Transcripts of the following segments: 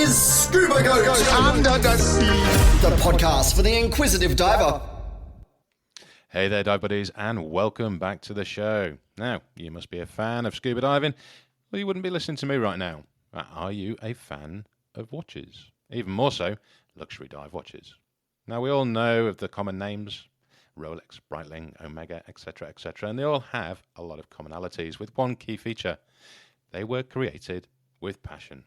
is Scuba Goat Under the Sea, the podcast for the inquisitive diver. Hey there, dive buddies, and welcome back to the show. Now, you must be a fan of scuba diving, or you wouldn't be listening to me right now. Are you a fan of watches? Even more so, luxury dive watches. Now, we all know of the common names, Rolex, Breitling, Omega, etc., etc., and they all have a lot of commonalities with one key feature. They were created with passion.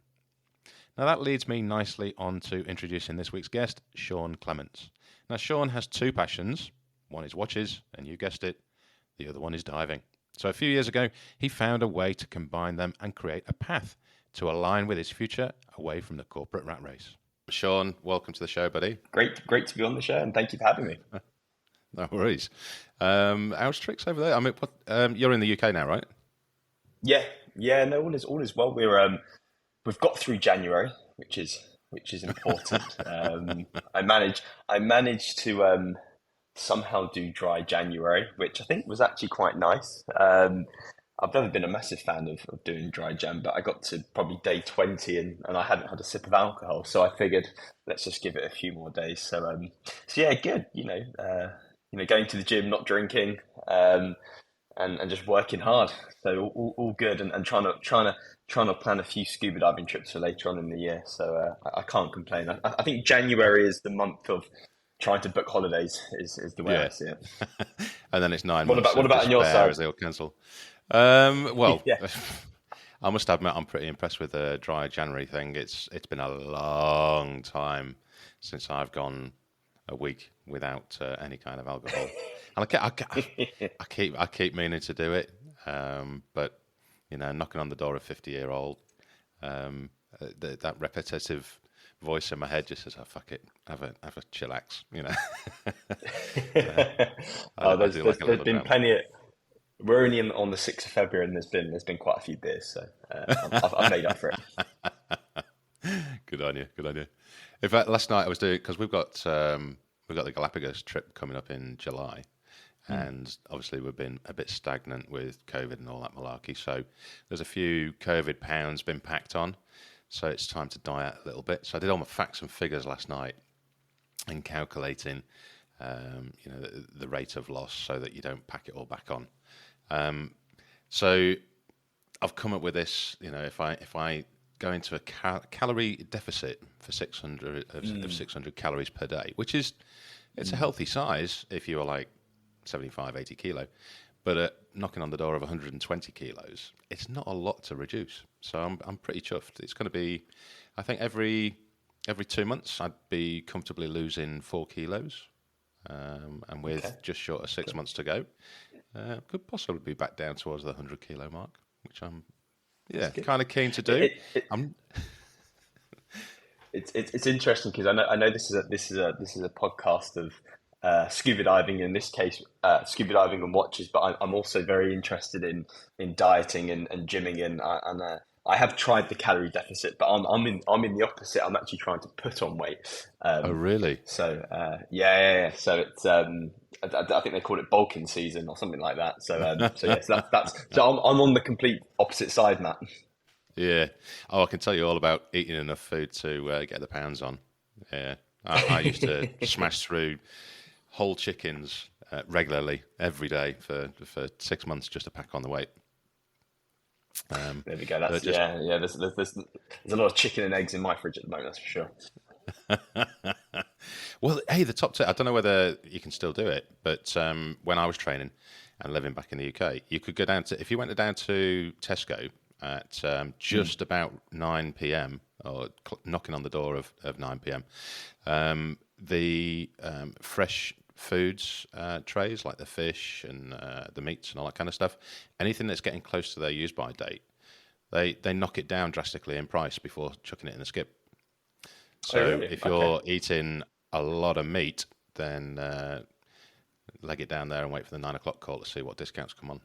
Now, that leads me nicely on to introducing this week's guest, Sean Clements. Now, Sean has two passions. One is watches, and you guessed it, the other one is diving. So a few years ago, he found a way to combine them and create a path to align with his future away from the corporate rat race. Sean, welcome to the show, buddy. Great to be on the show, and thank you for having me. No worries. How's tricks over there? I mean, you're in the UK now, right? Yeah. No, all is well. We've got through January, which is important. I managed to somehow do dry January, which I think was actually quite nice. I've never been a massive fan of doing dry Jan, but I got to probably day 20 and I hadn't had a sip of alcohol, so I figured let's just give it a few more days. So yeah, good. Going to the gym, not drinking, and just working hard. So all good, and trying to plan a few scuba diving trips for later on in the year. So I can't complain. I think January is the month of trying to book holidays is the way I see it. And then it's 9 months. What about on your side? As they all cancel. Well, yeah. I must admit I'm pretty impressed with the dry January thing. It's been a long time since I've gone a week without any kind of alcohol, and I keep meaning to do it, but knocking on the door of 50-year-old, that repetitive voice in my head just says, "Oh, fuck it, have a chillax," There's been plenty of. We're only on the 6th of February, and there's been quite a few beers, so I've made up for it. Good on you. In fact, last night I was doing, because we've got the Galapagos trip coming up in July, and obviously we've been a bit stagnant with COVID and all that malarkey. So there's a few COVID pounds been packed on, so it's time to diet a little bit. So I did all my facts and figures last night and calculating, the rate of loss so that you don't pack it all back on. So I've come up with this. If I go into a calorie deficit for 600 calories per day, which is it's a healthy size if you are like 75, 80 kilo, but knocking on the door of 120 kilos, it's not a lot to reduce. So I'm pretty chuffed. It's going to be, I think every 2 months I'd be comfortably losing 4 kilos, and with just short of 6 months to go, could possibly be back down towards the 100 kilo mark, which I'm kind of keen to do. It's interesting because I know this is a podcast of scuba diving, in this case scuba diving and watches, but I'm also very interested in dieting and gymming, and I have tried the calorie deficit, but I'm in the opposite. I'm actually trying to put on weight. Oh, really? So yeah. So it's I think they call it bulking season or something like that. So I'm on the complete opposite side, Matt. Yeah. Oh, I can tell you all about eating enough food to get the pounds on. Yeah. I used to smash through whole chickens regularly every day for 6 months just to pack on the weight. There we go. That's yeah. There's a lot of chicken and eggs in my fridge at the moment. That's for sure. Well, hey, the top tip. I don't know whether you can still do it, but when I was training and living back in the UK, you could go down to, if you went down to Tesco at just about 9 p.m. or knocking on the door of 9 p.m. The fresh foods trays, like the fish and the meats and all that kind of stuff, anything that's getting close to their use by date, they knock it down drastically in price before chucking it in a skip. So if you're eating a lot of meat, then leg it down there and wait for the 9 o'clock call to see what discounts come on.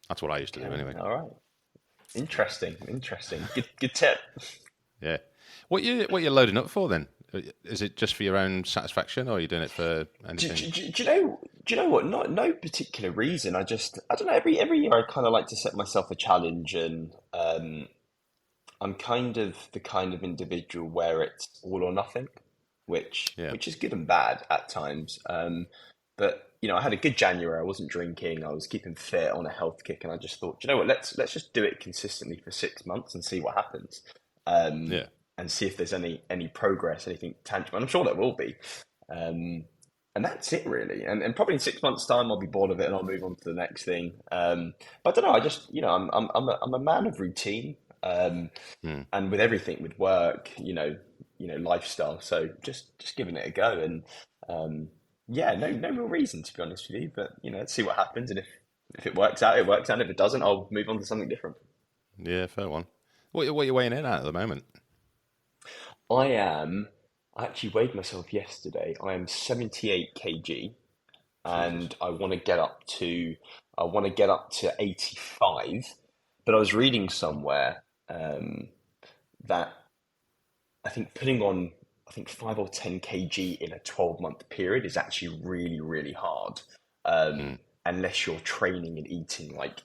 That's what I used to do anyway. All right. Interesting. Good tip. Yeah. What you're loading up for then? Is it just for your own satisfaction, or are you doing it for anything? Do you know what? No particular reason. I don't know. Every year I kind of like to set myself a challenge, and I'm kind of the kind of individual where it's all or nothing, Yeah. which is good and bad at times. But I had a good January. I wasn't drinking. I was keeping fit on a health kick, and I just thought, you know what? Let's just do it consistently for 6 months and see what happens, Yeah. and see if there's any progress, anything tangible. And I'm sure there will be. And that's it really. And probably in 6 months' time, I'll be bored of it and I'll move on to the next thing. But I don't know. I just I'm a man of routine. And with everything, with work, lifestyle. So just giving it a go, and yeah, no real reason to be honest with you. But let's see what happens, and if it works out, it works out. If it doesn't, I'll move on to something different. Yeah, fair one. What are you weighing in at the moment? I actually weighed myself yesterday. I am 78 kg, and I want to get up to 85. But I was reading somewhere that I think putting on 5 or 10 kg in a 12-month period is actually really, really hard, unless you're training and eating and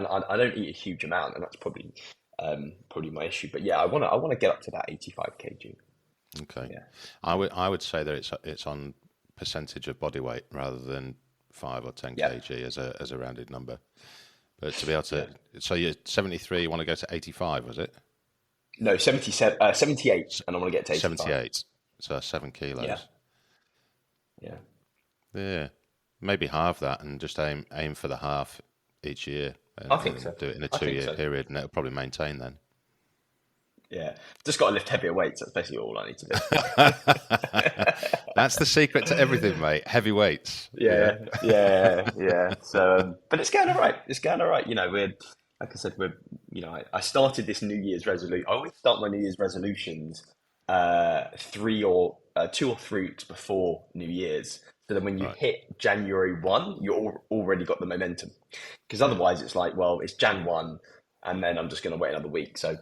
I don't eat a huge amount, and that's probably my issue. But yeah, I want to get up to that 85 kg. Okay. Yeah. I would say that it's on percentage of body weight rather than 5 or 10 kg as a rounded number. But to be able to, so you're 73, you want to go to 85, was it? No, 78, and I want to get to 85. 78, so 7 kilos. Yeah. Maybe halve that and just aim for the half each year. And, I think so. Do it in a I think 2-year so. period, and it'll probably maintain then. Yeah, just got to lift heavier weights. That's basically all I need to do. That's the secret to everything, mate. Heavy weights. Yeah. So, but it's going all right. We're like I said, I started this New Year's resolution. I always start my New Year's resolutions 2 or 3 weeks before New Year's. So then when you hit January 1, you've already got the momentum. Because otherwise it's like, well, it's Jan 1, and then I'm just going to wait another week. So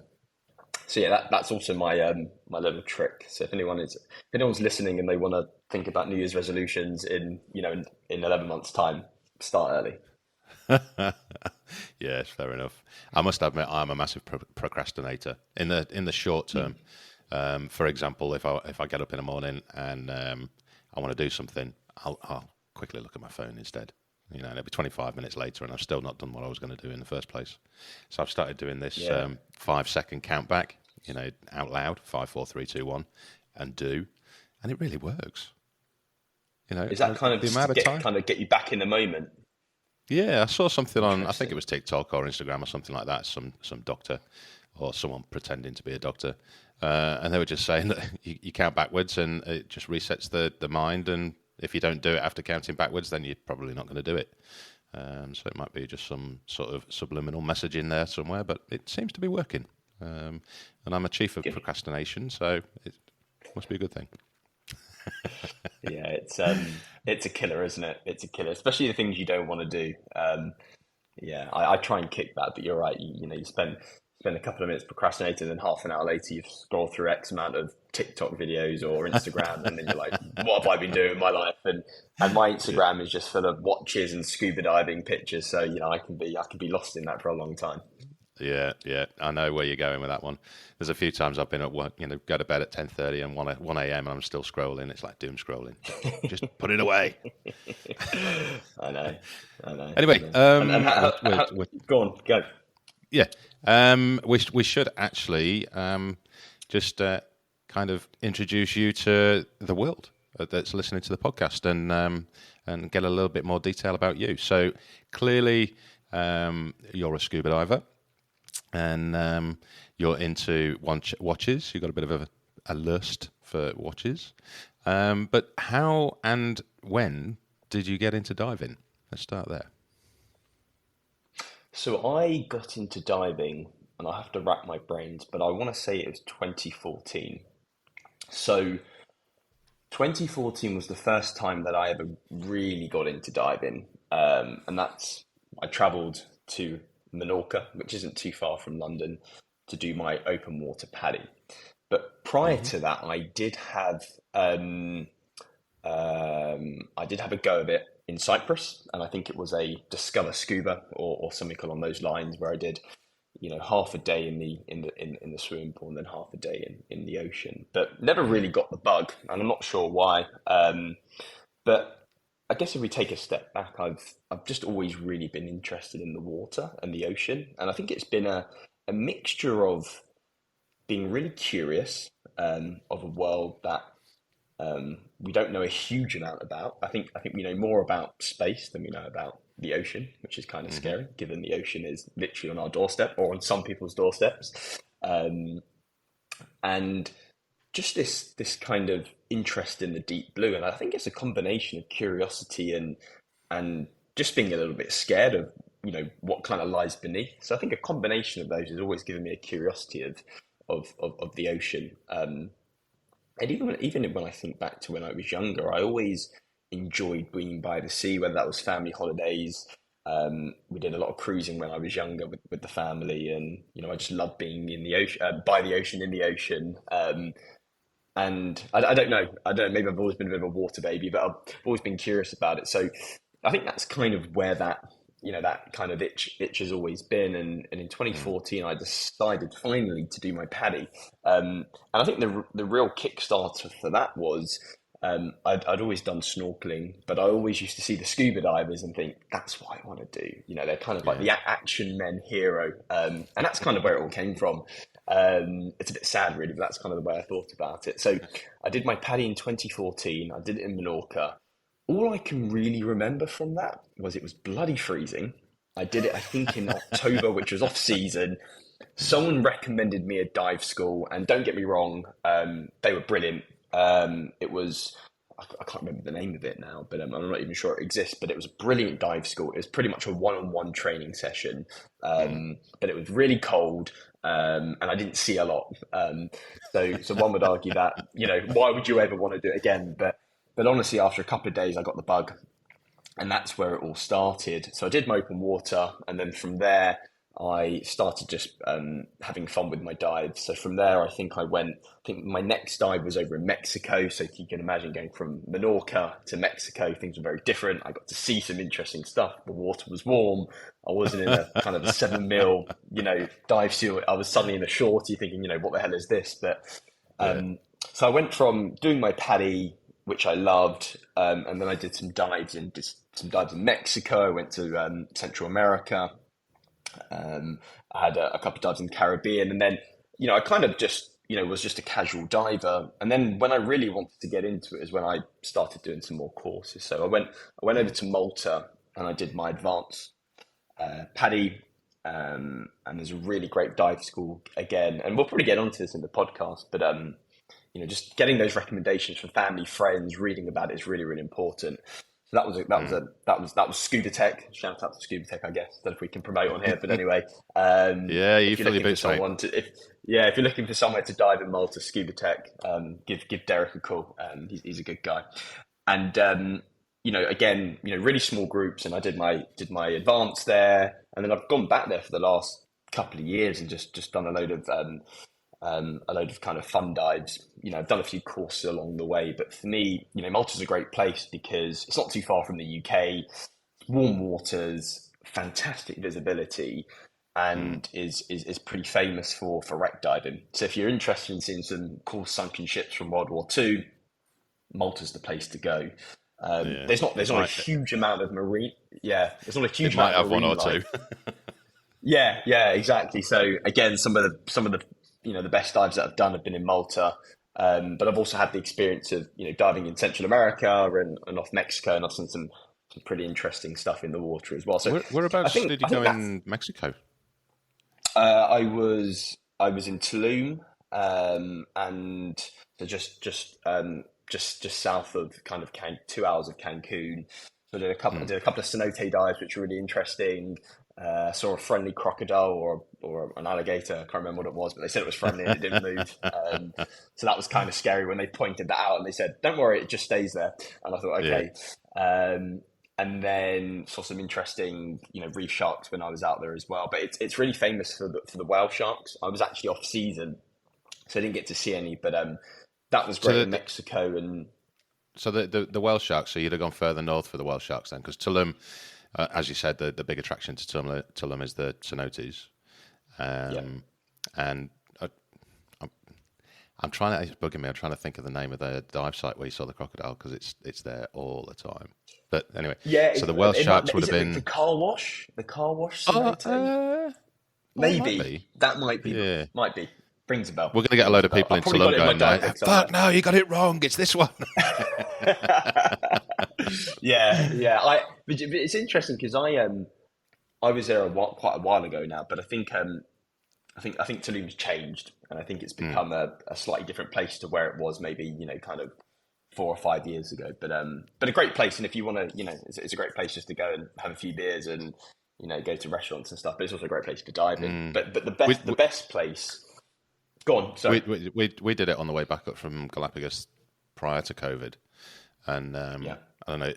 yeah, that's also my my little trick. So if anyone's listening and they want to think about New Year's resolutions in 11 months' time, start early. Yeah, fair enough. I must admit, I'm a massive procrastinator in the short term. For example, if I get up in the morning and I want to do something, I'll quickly look at my phone instead. And it'll be 25 minutes later, and I've still not done what I was going to do in the first place. So I've started doing this 5-second count back, out loud, 5, 4, 3, 2, 1, and do, and it really works. Is that kind of the amount of time? Kind of get you back in the moment? Yeah, I saw something on, I think it was TikTok or Instagram or something like that, some doctor or someone pretending to be a doctor, and they were just saying that you count backwards and it just resets the mind, and if you don't do it after counting backwards, then you're probably not going to do it. So it might be just some sort of subliminal message in there somewhere, but it seems to be working. And I'm a chief of procrastination, so it must be a good thing. Yeah, it's a killer, isn't it? It's a killer, especially the things you don't want to do. I try and kick that, but you're right. You spend a couple of minutes procrastinating, and half an hour later you scroll through X amount of TikTok videos or Instagram, and then you're like, what have I been doing in my life? And my Instagram is just full of watches and scuba diving pictures, so I can be lost in that for a long time. Yeah, I know where you're going with that one. There's a few times I've been at work, go to bed at 10:30 and 1 a.m. and I'm still scrolling. It's like doom scrolling. Just put it away. I know. Anyway, go on, go. Yeah, we should actually just kind of introduce you to the world that's listening to the podcast and get a little bit more detail about you. So clearly, you're a scuba diver, and you're into watches. You've got a bit of a lust for watches. But how and when did you get into diving? Let's start there. So I got into diving, and I have to rack my brains, but I want to say it was 2014. So 2014 was the first time that I ever really got into diving, and I travelled to Menorca, which isn't too far from London, to do my open water PADI. But prior to that, I did have a go of it in Cyprus, and I think it was a Discover Scuba or something along those lines, where I did half a day in the swimming pool and then half a day in the ocean, but never really got the bug, and I'm not sure why. But I guess if we take a step back, I've just always really been interested in the water and the ocean, and I think it's been a mixture of being really curious of a world that we don't know a huge amount about. I think we know more about space than we know about the ocean, which is kind of scary, given the ocean is literally on our doorstep or on some people's doorsteps. And just this kind of interest in the deep blue, and I think it's a combination of curiosity and just being a little bit scared of what kind of lies beneath. So I think a combination of those has always given me a curiosity of the ocean. And even when I think back to when I was younger, I always enjoyed being by the sea, whether that was family holidays. We did a lot of cruising when I was younger with the family, and I just loved being in the ocean, by the ocean, in the ocean. And I don't know, maybe I've always been a bit of a water baby, but I've always been curious about it. So I think that's kind of where that kind of itch has always been. And in 2014, I decided finally to do my PADI. And I think the real Kickstarter for that was, I'd always done snorkeling, but I always used to see the scuba divers and think, that's what I want to do. They're kind of like the action men hero. And that's kind of where it all came from. It's a bit sad, really, but that's kind of the way I thought about it. So I did my PADI in 2014. I did it in Menorca. All I can really remember from that was it was bloody freezing. I did it, I think, in October, which was off season. Someone recommended me a dive school, and don't get me wrong, they were brilliant. It was, I can't remember the name of it now, but I'm not even sure it exists, but it was a brilliant dive school. It was pretty much a one-on-one training session, but it was really cold, and I didn't see a lot. So one would argue that, why would you ever want to do it again? But honestly, after a couple of days, I got the bug, and that's where it all started. So I did my open water, and then from there, I started just having fun with my dives. So from there, I think my next dive was over in Mexico. So you can imagine going from Menorca to Mexico, things were very different. I got to see some interesting stuff. The water was warm. I wasn't in a kind of a 7 mil, dive suit. I was suddenly in a shorty thinking, what the hell is this? But so I went from doing my PADI, which I loved, and then I did some dives in Mexico. I went to Central America. I had a couple of dives in the Caribbean, and then I kind of just was just a casual diver. And then when I really wanted to get into it is when I started doing some more courses. So I went over to Malta, and I did my advanced PADI, and there's a really great dive school again, and we'll probably get onto this in the podcast, but just getting those recommendations from family, friends, reading about it is really, really important. So that was Scuba Tech. Shout out to Scuba Tech, I guess. Don't know if we can promote on here, but anyway. You fill your boots, mate. If you're looking for somewhere to dive in Malta, Scuba Tech, give Derek a call. He's a good guy. And again, really small groups, and I did my advanced there, and then I've gone back there for the last couple of years and just done a load of kind of fun dives. I've done a few courses along the way, but for me, Malta's a great place because it's not too far from the UK, warm waters, fantastic visibility, and is pretty famous for wreck diving. So if you're interested in seeing some cool sunken ships from World War II, Malta's the place to go. There's not a huge amount of marine. Yeah, there's not a huge amount of marine. Might have one or two. Yeah, exactly. So again, some of the the best dives that I've done have been in Malta, but I've also had the experience of diving in Central America and off Mexico, and I've seen some pretty interesting stuff in the water as well. So whereabouts did you go in Mexico? I was in Tulum, and so just south of kind of 2 hours of Cancun. So I did a couple of cenote dives, which were really interesting. Saw a friendly crocodile or an alligator. I can't remember what it was, but they said it was friendly and it didn't move. So that was kind of scary when they pointed that out and they said, "Don't worry, it just stays there." And I thought, okay. Yeah. And then saw some interesting, reef sharks when I was out there as well. But it's really famous for the whale sharks. I was actually off season, so I didn't get to see any. But that was great in Mexico. And so the whale sharks. So you'd have gone further north for the whale sharks then, because Tulum. As you said, the big attraction to Tulum is the cenotes. Yeah. And I'm trying to, it's bugging me. I'm trying to think of the name of the dive site where you saw the crocodile because it's there all the time. But anyway, Yeah, so the whale sharks would have been the car wash, Oh, cenote. it might Maybe be. that might be Yeah. Rings a bell. We're going to get a load of people I've in probably Tulum got it in my going now. diary Fuck no, you got it wrong. It's this one. Yeah. But it's interesting because I was there quite a while ago now, but I think Tulum's changed, and I think it's become a slightly different place to where it was maybe kind of 4 or 5 years ago. But a great place, and if you want to, it's a great place just to go and have a few beers and go to restaurants and stuff. But it's also a great place to dive in. But the best place. Go on. Sorry. We did it on the way back up from Galapagos prior to COVID, and I don't know.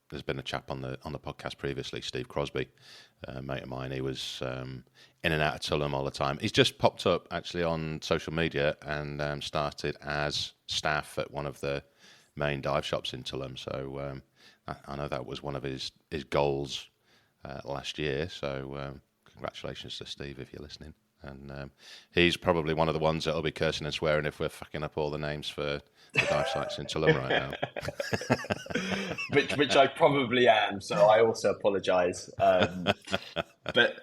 There's been a chap on the podcast previously, Steve Crosby, a mate of mine. He was in and out of Tulum all the time. He's just popped up actually on social media and started as staff at one of the main dive shops in Tulum. So I know that was one of his goals last year. So congratulations to Steve if you're listening. And he's probably one of the ones that'll be cursing and swearing if we're fucking up all the names for the dive sites in Tulum right now. which I probably am, so I also apologise. But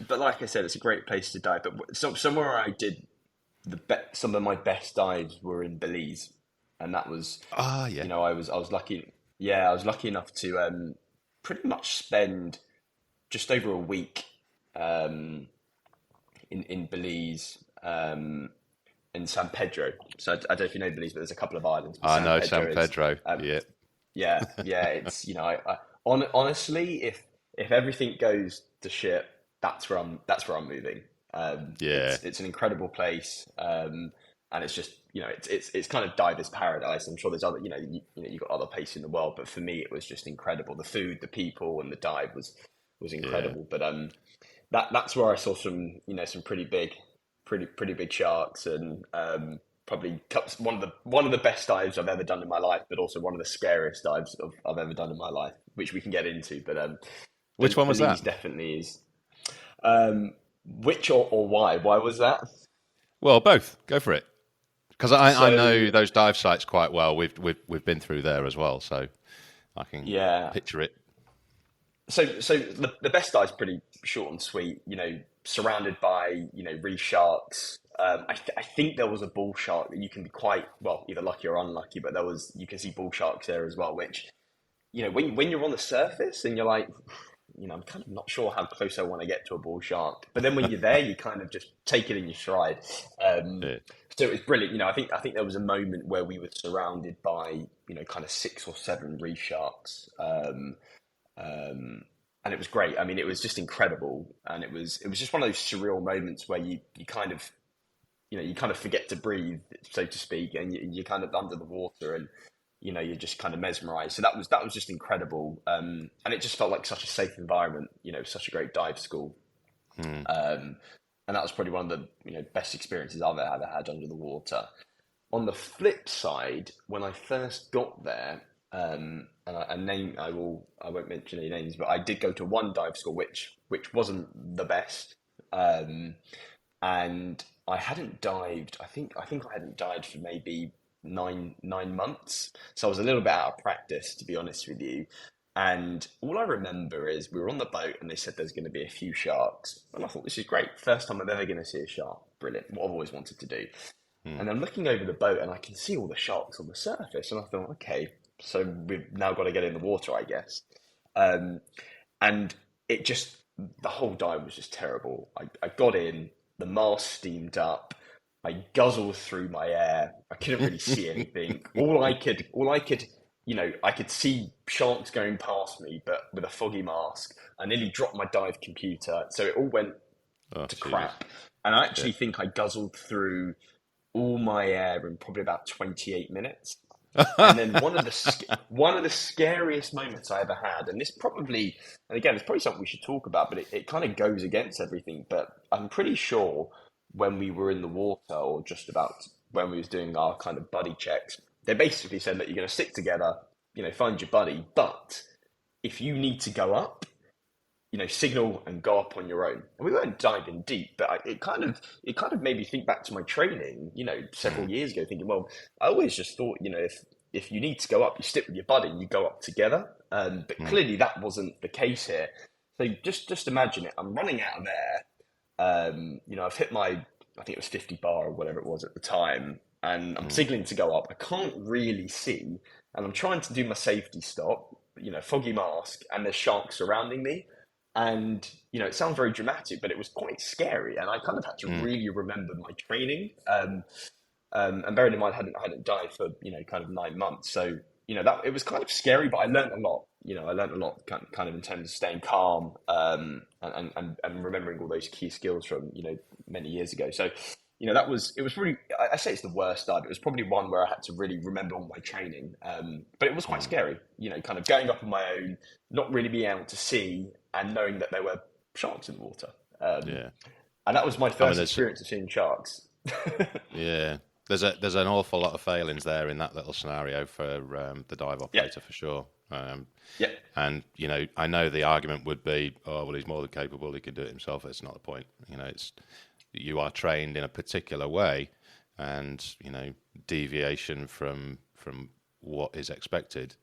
like I said, it's a great place to dive. But somewhere I did some of my best dives were in Belize, and that was I was lucky. Yeah, I was lucky enough to pretty much spend just over a week in Belize, in San Pedro. So I don't know if you know Belize, but there's a couple of islands. I know San Pedro. Yeah. It's honestly, if everything goes to shit, that's where I'm moving. It's an incredible place, and it's just it's kind of diver's paradise. I'm sure there's other you got other places in the world, but for me it was just incredible. The food, the people, and the dive was incredible. Yeah. But that's where I saw some pretty big sharks, and probably one of the best dives I've ever done in my life, but also one of the scariest dives I've ever done in my life, which we can get into. But which one was that? Definitely is. Which or why? Why was that? Well, both. Go for it. Because I know those dive sites quite well. We've been through there as well, so I can picture it. So the best dive's pretty short and sweet. Surrounded by reef sharks. I think there was a bull shark that you can be quite either lucky or unlucky, but you can see bull sharks there as well. Which when you're on the surface and you're like, I'm kind of not sure how close I want to get to a bull shark, but then when you're there, you kind of just take it in your stride. So it was brilliant. I think there was a moment where we were surrounded by kind of 6 or 7 reef sharks. And it was great. I mean, it was just incredible, and it was just one of those surreal moments where you kind of you kind of forget to breathe, so to speak, and you're kind of under the water, and you're just kind of mesmerized. So that was just incredible, and it just felt like such a safe environment. Such a great dive school, and that was probably one of the best experiences I've ever had under the water. On the flip side, when I first got there. And I won't mention any names, but I did go to one dive school which wasn't the best, and I hadn't dived. I think I hadn't dived for maybe nine months, so I was a little bit out of practice, to be honest with you. And all I remember is we were on the boat and they said there's going to be a few sharks, and I thought, this is great, first time I'm ever going to see a shark, brilliant, what I've always wanted to do. And I'm looking over the boat and I can see all the sharks on the surface, and I thought, okay. So we've now got to get in the water, I guess. And it just, the whole dive was just terrible. I got in, the mast steamed up, I guzzled through my air. I couldn't really see anything. All I could, I could see sharks going past me, but with a foggy mask. I nearly dropped my dive computer. So it all went to crap. And I actually think I guzzled through all my air in probably about 28 minutes. And then one of the scariest moments I ever had, and this probably, and again, it's probably something we should talk about, but it kind of goes against everything. But I'm pretty sure when we were in the water, or just about when we was doing our kind of buddy checks, they basically said that you're going to stick together, find your buddy, but if you need to go up, signal and go up on your own. And we weren't diving deep, but it kind of made me think back to my training, several years ago, thinking, well, I always just thought, if you need to go up, you stick with your buddy and you go up together. But clearly that wasn't the case here. So just imagine it. I'm running out of air. I've hit I think it was 50 bar or whatever it was at the time, and I'm signaling to go up. I can't really see, and I'm trying to do my safety stop, foggy mask, and there's sharks surrounding me. And, it sounds very dramatic, but it was quite scary. And I kind of had to really remember my training. And bearing in mind, I hadn't dived for, kind of 9 months. So, that it was kind of scary, but I learned a lot. I learned a lot kind of in terms of staying calm, and remembering all those key skills from, many years ago. So, it was probably, I say it's the worst dive. It was probably one where I had to really remember all my training. But it was quite scary, kind of going up on my own, not really being able to see, and knowing that there were sharks in the water. And that was my first experience of seeing sharks. Yeah. There's an awful lot of failings there in that little scenario for the dive operator, for sure. And, I know the argument would be, oh, well, he's more than capable. He can do it himself. It's not the point. You are trained in a particular way, and, deviation from what is expected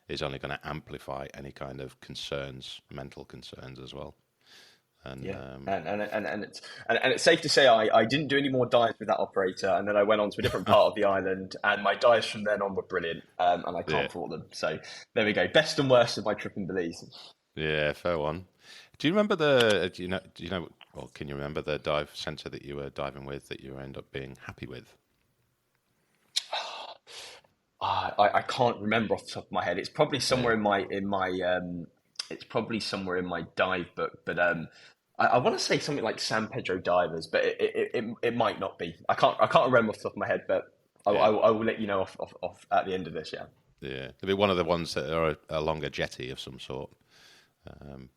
is only going to amplify any kind of concerns, mental concerns as well. And it's safe to say I didn't do any more dives with that operator, and then I went on to a different part of the island, and my dives from then on were brilliant, and I can't fault them. So there we go, best and worst of my trip in Belize. Yeah, fair one. Do you remember or can you remember the dive centre that you were diving with that you end up being happy with? I can't remember off the top of my head. It's probably somewhere in my it's probably somewhere in my dive book, but I want to say something like San Pedro Divers, but it might not be. I can't remember off the top of my head, but I will let you know off at the end of this. Yeah, it'll be one of the ones that are along a jetty of some sort.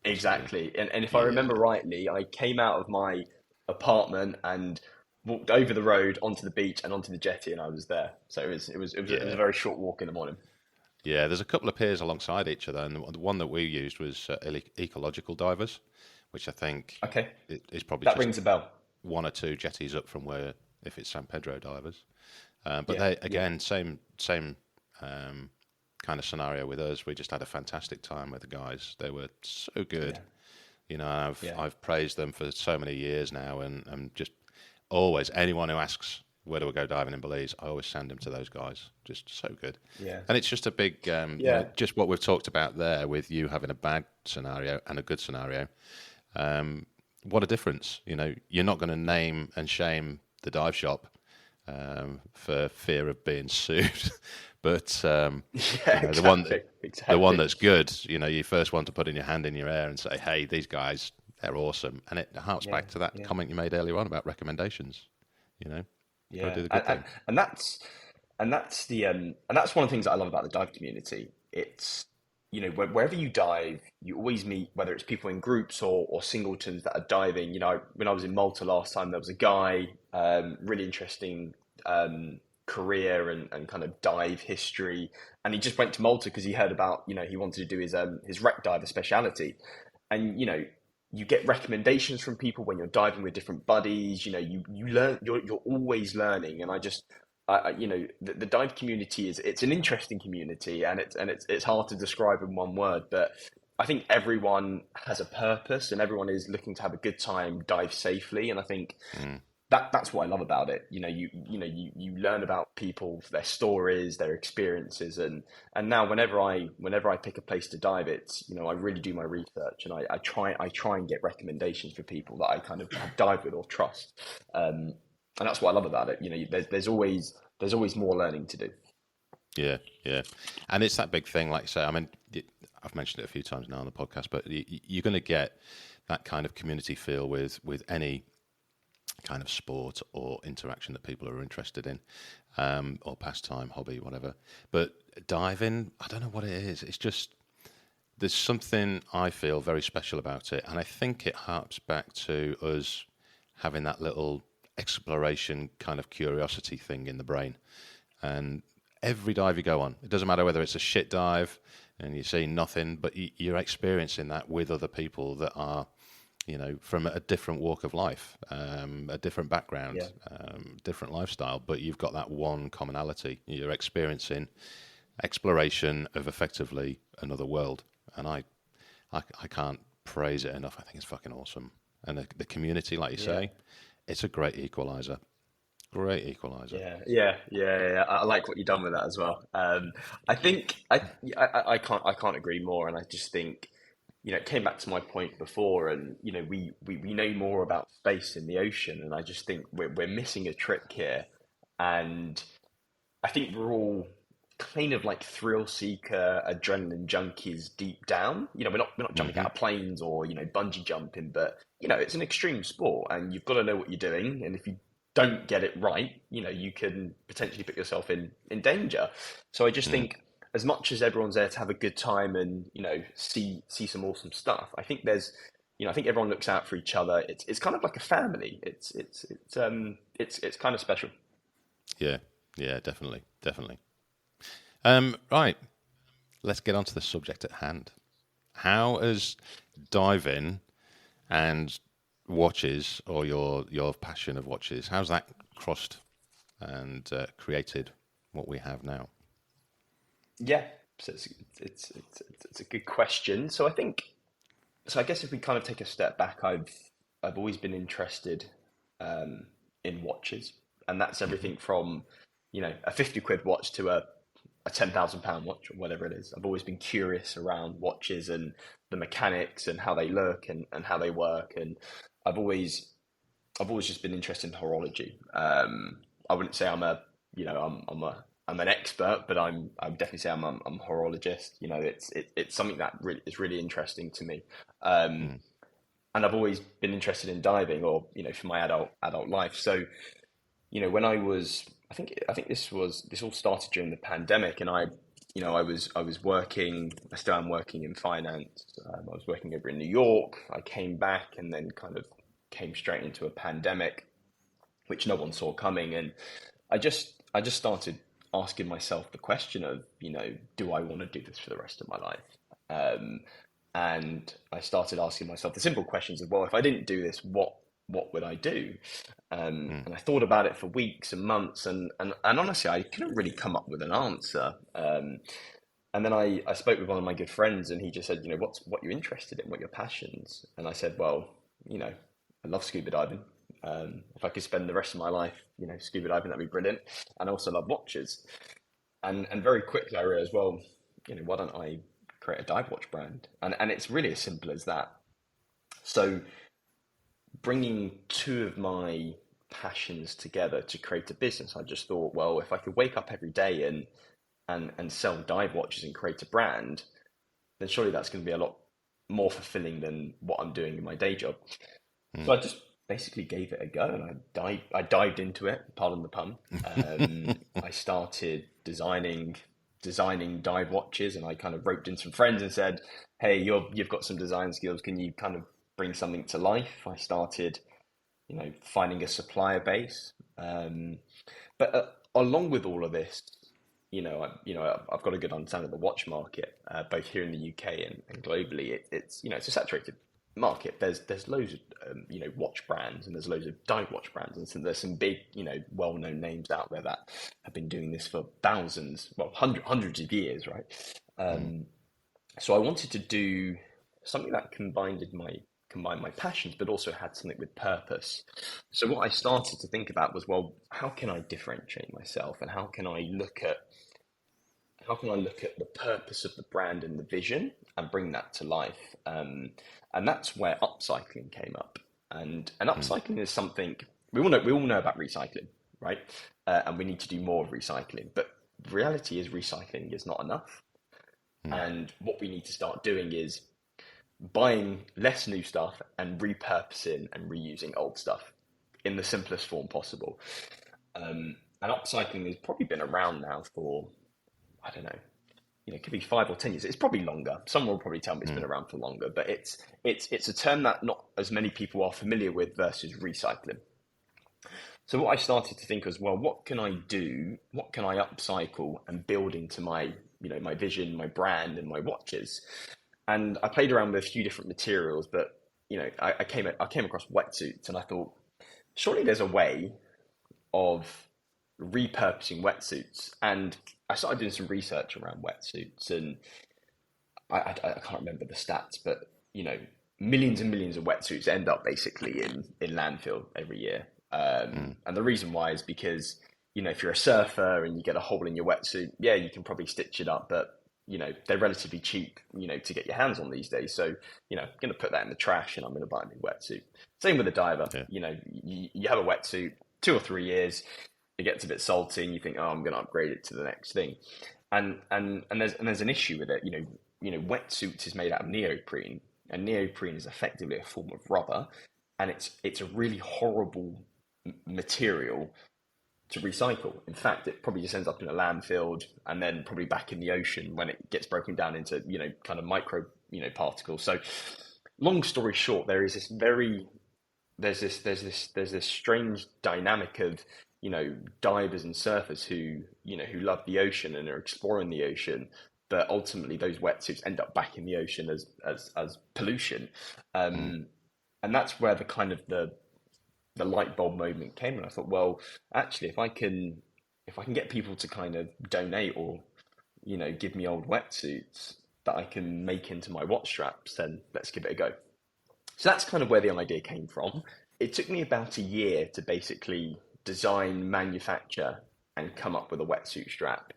Exactly, and if I remember rightly, I came out of my apartment and walked over the road onto the beach and onto the jetty, and I was there. So it was a very short walk in the morning. Yeah, there's a couple of piers alongside each other, and the one that we used was ecological divers, which I think is probably that just rings a bell. One or two jetties up from where, if it's San Pedro divers, but they again same kind of scenario with us. We just had a fantastic time with the guys. They were so good. I've praised them for so many years now, and just always anyone who asks where do we go diving in Belize, I always send them to those guys. Just so good. And it's just a big just what we've talked about there with you having a bad scenario and a good scenario. What a difference. You're not going to name and shame the dive shop for fear of being sued. But the one that's good, you first want to put in your hand in your air and say, hey, these guys, they're awesome. And it harks back to that comment you made earlier on about recommendations. Do the good thing. And that's one of the things that I love about the dive community. It's wherever you dive, you always meet, whether it's people in groups or singletons that are diving. When I was in Malta last time, there was a guy, really interesting career and kind of dive history, and he just went to Malta because he heard about, he wanted to do his wreck diver speciality, and you get recommendations from people when you're diving with different buddies. You learn, you're always learning, and the dive community it's an interesting community, and it's hard to describe in one word, but I think everyone has a purpose and everyone is looking to have a good time, dive safely, and I think that's what I love about it. You learn about people, their stories, their experiences, and now whenever I pick a place to dive, it's I really do my research, and I try and get recommendations for people that I kind of dive with or trust, and that's what I love about it. There's always more learning to do. Yeah, and it's that big thing, like I say. I mean, I've mentioned it a few times now on the podcast, but you're going to get that kind of community feel with any kind of sport or interaction that people are interested in, or pastime, hobby, whatever. But diving, I don't know what it is. It's just, there's something I feel very special about it. And I think it harps back to us having that little exploration kind of curiosity thing in the brain. And every dive you go on, it doesn't matter whether it's a shit dive, and you see nothing, but you're experiencing that with other people that are, from a different walk of life, a different background, different lifestyle, but you've got that one commonality. You're experiencing exploration of effectively another world, and I can't praise it enough. I think it's fucking awesome, and the community, like you say, it's a great equalizer. Great equalizer. Yeah. I like what you've done with that as well. I think I can't agree more, and I just think, it came back to my point before, and we know more about space in the ocean, and I just think we're missing a trick here, and I think we're all kind of like thrill seeker, adrenaline junkies deep down. We're not jumping out of planes or bungee jumping, but it's an extreme sport, and you've got to know what you're doing, and if you don't get it right, you can potentially put yourself in danger. So I just think, as much as everyone's there to have a good time and see some awesome stuff, I think there's I think everyone looks out for each other. It's kind of like a family. It's kind of special. Yeah, definitely. Right, let's get on to the subject at hand. How has diving and watches, or your passion of watches, how's that crossed and created what we have now? Yeah, so it's a good question. So I guess if we kind of take a step back, I've always been interested in watches, and that's everything from a 50 quid watch to a £10,000 watch or whatever it is. I've always been curious around watches and the mechanics and how they look and how they work, and I've always just been interested in horology. I wouldn't say I'm an expert, but I'm definitely say I'm a horologist. It's something that is really interesting to me, and I've always been interested in diving, or for my adult life. So when I think this all started during the pandemic, and I was working. I still am working in finance. I was working over in New York. I came back and then kind of came straight into a pandemic, which no one saw coming, and I just started asking myself the question of, do I want to do this for the rest of my life? And I started asking myself the simple questions of, well, if I didn't do this, what would I do? And I thought about it for weeks and months, and honestly, I couldn't really come up with an answer. And then I spoke with one of my good friends, and he just said, what you're interested in, what your passions? And I said, well, I love scuba diving. If I could spend the rest of my life, scuba diving, that'd be brilliant. And I also love watches. And very quickly I realized, well, why don't I create a dive watch brand? And it's really as simple as that. So bringing two of my passions together to create a business, I just thought, well, if I could wake up every day and sell dive watches and create a brand, then surely that's going to be a lot more fulfilling than what I'm doing in my day job. So I just basically gave it a go, and I dived into it, pardon the pun. I started designing dive watches, and I kind of roped in some friends and said, hey, you've got some design skills, can you kind of bring something to life? I started finding a supplier base, but along with all of this, I've got a good understanding of the watch market, both here in the UK and globally. It's a saturated market. There's loads of watch brands, and there's loads of dive watch brands, and so there's some big well-known names out there that have been doing this for hundreds of years, right? So I wanted to do something that combined my passions, but also had something with purpose. So what I started to think about was, well, how can I differentiate myself, and how can I look at the purpose of the brand and the vision and bring that to life? And that's where upcycling came up. And upcycling is something we all know about recycling, right? And we need to do more of recycling. But the reality is recycling is not enough. And what we need to start doing is buying less new stuff and repurposing and reusing old stuff in the simplest form possible. And upcycling has probably been around now for, I don't know, it could be 5 or 10 years. It's probably longer. Someone will probably tell me it's been around for longer, but it's a term that not as many people are familiar with versus recycling. So what I started to think was, well, what can I do? What can I upcycle and build into my my vision, my brand, and my watches. And I played around with a few different materials, but I came across wetsuits, and I thought, surely there's a way of repurposing wetsuits. And I started doing some research around wetsuits, and I can't remember the stats, but millions and millions of wetsuits end up basically in landfill every year. And the reason why is because if you're a surfer and you get a hole in your wetsuit, yeah, you can probably stitch it up, but they're relatively cheap to get your hands on these days. So I'm going to put that in the trash, and I'm going to buy a new wetsuit. Same with a diver. Yeah. You have a wetsuit 2 or 3 years, it gets a bit salty, and you think, oh, I'm going to upgrade it to the next thing. And there's an issue with it. Wetsuits is made out of neoprene, and neoprene is effectively a form of rubber, and it's a really horrible material to recycle. In fact, it probably just ends up in a landfill and then probably back in the ocean when it gets broken down into kind of micro particles. So long story short, there's this strange dynamic of divers and surfers who love the ocean and are exploring the ocean, but ultimately those wetsuits end up back in the ocean as pollution. And that's where the kind of the light bulb moment came, and I thought, well, actually, if I can get people to kind of donate or give me old wetsuits that I can make into my watch straps, then let's give it a go. So that's kind of where the idea came from. It took me about a year to basically design, manufacture, and come up with a wetsuit strap,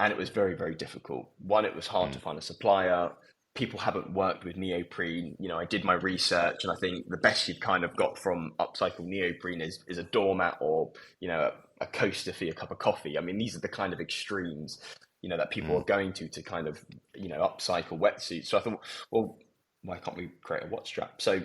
and it was very, very difficult. One, it was hard to find a supplier. People haven't worked with neoprene. I did my research, and I think the best you've kind of got from upcycled neoprene is a doormat or, a coaster for your cup of coffee. I mean, these are the kind of extremes, that people are going to kind of, upcycle wetsuits. So I thought, well, why can't we create a watch strap? So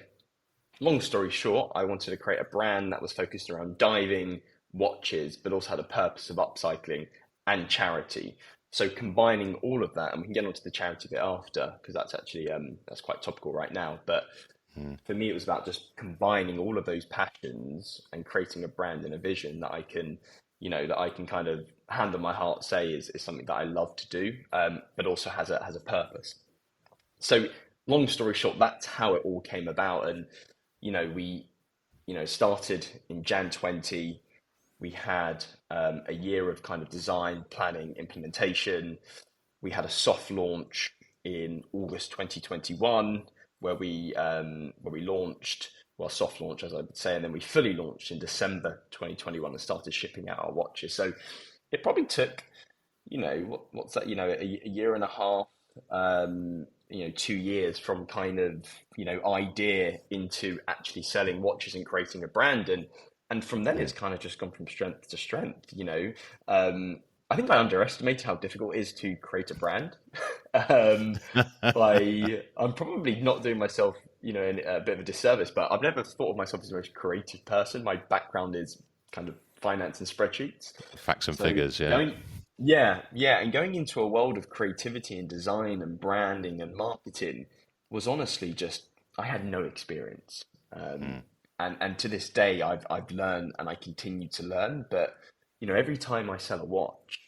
long story short, I wanted to create a brand that was focused around diving, watches, but also had a purpose of upcycling and charity. So combining all of that, and we can get onto the charity bit after, because that's actually that's quite topical right now. But for me, it was about just combining all of those passions and creating a brand and a vision that I can, kind of hand on my heart say is something that I love to do, but also has a purpose. So long story short, that's how it all came about. And we started in Jan 20. We had a year of kind of design, planning, implementation. We had a soft launch in August 2021, where we launched, well, soft launch, as I would say, and then we fully launched in December 2021 and started shipping out our watches. So it probably took, what's that, a year and a half, 2 years from kind of, idea into actually selling watches and creating a brand. And from then, it's kind of just gone from strength to strength. I think I underestimated how difficult it is to create a brand. I'm probably not doing myself, a bit of a disservice, but I've never thought of myself as the most creative person. My background is kind of finance and spreadsheets. Facts and figures, yeah. And going into a world of creativity and design and branding and marketing was honestly just, I had no experience. And to this day, I've learned and I continue to learn. But every time I sell a watch,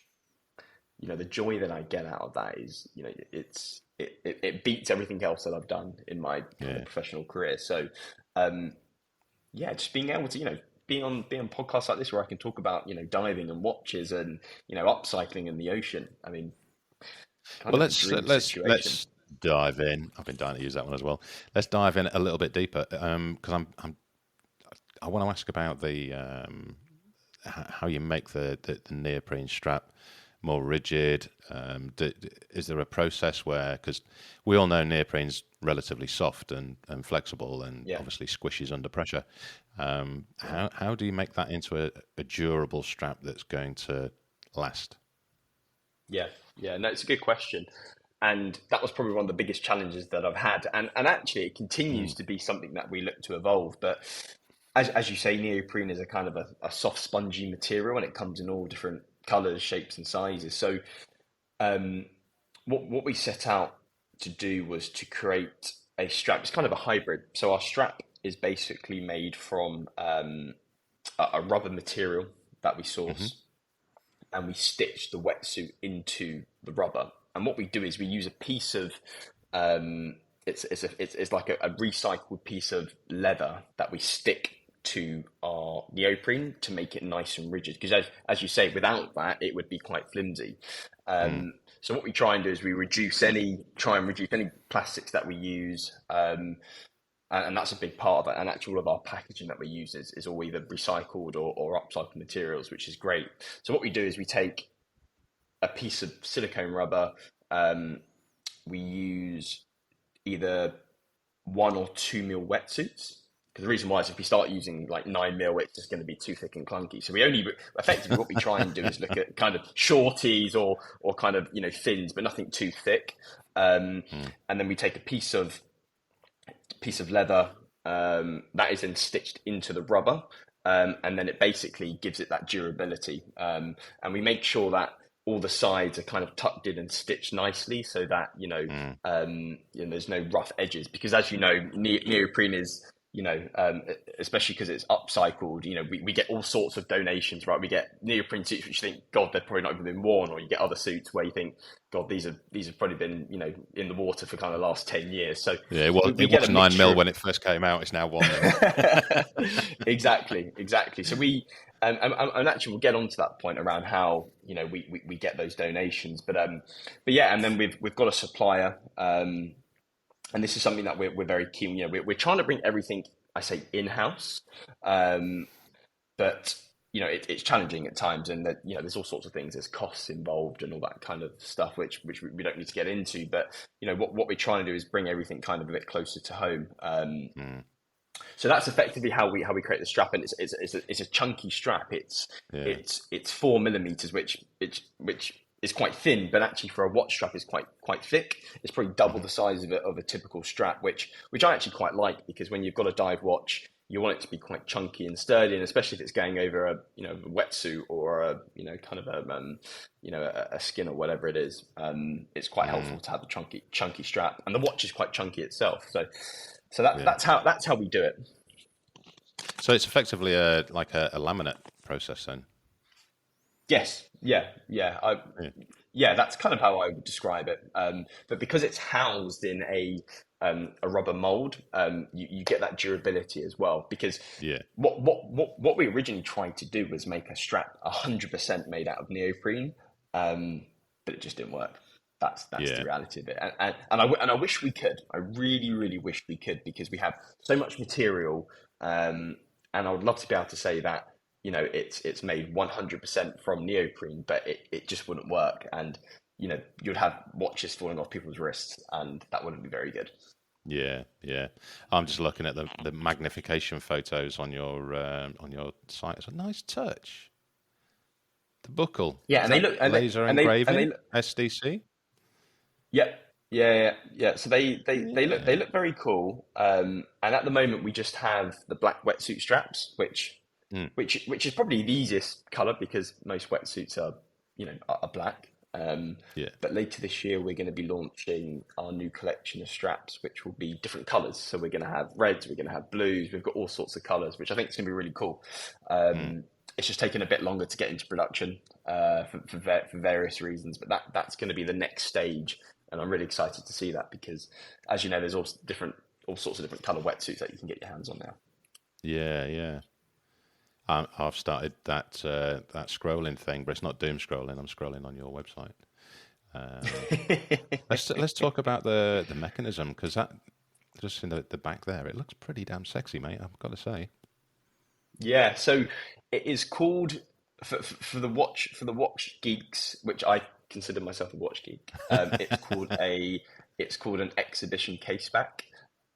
the joy that I get out of that is, it beats everything else that I've done in my professional career. So, just being able to be on podcasts like this where I can talk about diving and watches and upcycling in the ocean. I mean, well, let's dive in. I've been dying to use that one as well. Let's dive in a little bit deeper because I want to ask about the how you make the neoprene strap more rigid. Is there a process where, because we all know neoprene's relatively soft and flexible and obviously squishes under pressure. How do you make that into a durable strap that's going to last? No, it's a good question. And that was probably one of the biggest challenges that I've had. And actually, it continues to be something that we look to evolve. But as you say, neoprene is a kind of a soft, spongy material, and it comes in all different colors, shapes, and sizes. So what we set out to do was to create a strap. It's kind of a hybrid. So our strap is basically made from a rubber material that we source, and we stitch the wetsuit into the rubber. and what we do is we use a piece of it's like a recycled piece of leather that we stick to our neoprene to make it nice and rigid. Because as you say, without that, it would be quite flimsy. So what we try and do is we try and reduce any plastics that we use. And that's a big part of it. And actually all of our packaging that we use is all either recycled or upcycled materials, which is great. So what we do is we take a piece of silicone rubber. We use either 1 or 2 mil wetsuits. Because the reason why is if we start using like 9 mil, it's just going to be too thick and clunky. So effectively what we try and do is look at kind of shorties or kind of, thins, but nothing too thick. And then we take a piece of leather that is then stitched into the rubber. And then it basically gives it that durability. And we make sure that all the sides are kind of tucked in and stitched nicely so that, there's no rough edges. Because as you know, neoprene is, especially because it's upcycled, we get all sorts of donations, right? We get neoprene suits which you think, God, they've probably not even been worn, or you get other suits where you think, God, these have probably been, in the water for kind of the last 10 years. So yeah, well, it was 9 mil when it first came out. It's now 1 mil. Exactly. So we, and actually we'll get onto that point around how, we get those donations, but yeah, and then we've got a supplier, and this is something that we're very keen. We're trying to bring everything, I say, in-house, but it's challenging at times, and that there's all sorts of things. There's costs involved and all that kind of stuff, which we don't need to get into. But what we're trying to do is bring everything kind of a bit closer to home. So that's effectively how we create the strap, and it's a chunky strap. It's 4 millimeters, which is quite thin, but actually for a watch strap is quite thick. It's probably double the size of a typical strap, which I actually quite like, because when you've got a dive watch, you want it to be quite chunky and sturdy, and especially if it's going over a wetsuit or a a skin or whatever it is, it's quite helpful to have a chunky strap, and the watch is quite chunky itself. So that's how we do it. So it's effectively a laminate process then. Yes, yeah. That's kind of how I would describe it. But because it's housed in a rubber mold, you get that durability as well. Because what we originally tried to do was make a strap 100% made out of neoprene, but it just didn't work. That's the reality of it. And I wish we could. I really, really wish we could, because we have so much material, and I would love to be able to say that it's made 100% from neoprene, but it just wouldn't work, and you'd have watches falling off people's wrists, and that wouldn't be very good. Yeah. I'm just looking at the magnification photos on your site. It's a nice touch. The buckle. Yeah, and they look laser engraving. SDC. Yep. Yeah. So they look very cool. And at the moment we just have the black wetsuit straps, which is probably the easiest color, because most wetsuits are black. But later this year we're going to be launching our new collection of straps, which will be different colors. So we're going to have reds, we're going to have blues, we've got all sorts of colors, which I think is going to be really cool. It's just taken a bit longer to get into production for various reasons, but that's going to be the next stage, and I'm really excited to see that, because as you know, there's all sorts of different color wetsuits that you can get your hands on now. Yeah. I've started that scrolling thing, but it's not doom scrolling. I'm scrolling on your website. Let's talk about the mechanism, because that just in the back there, it looks pretty damn sexy, mate. I've got to say. Yeah, so it is called for the watch geeks, which I consider myself a watch geek. It's called an exhibition caseback,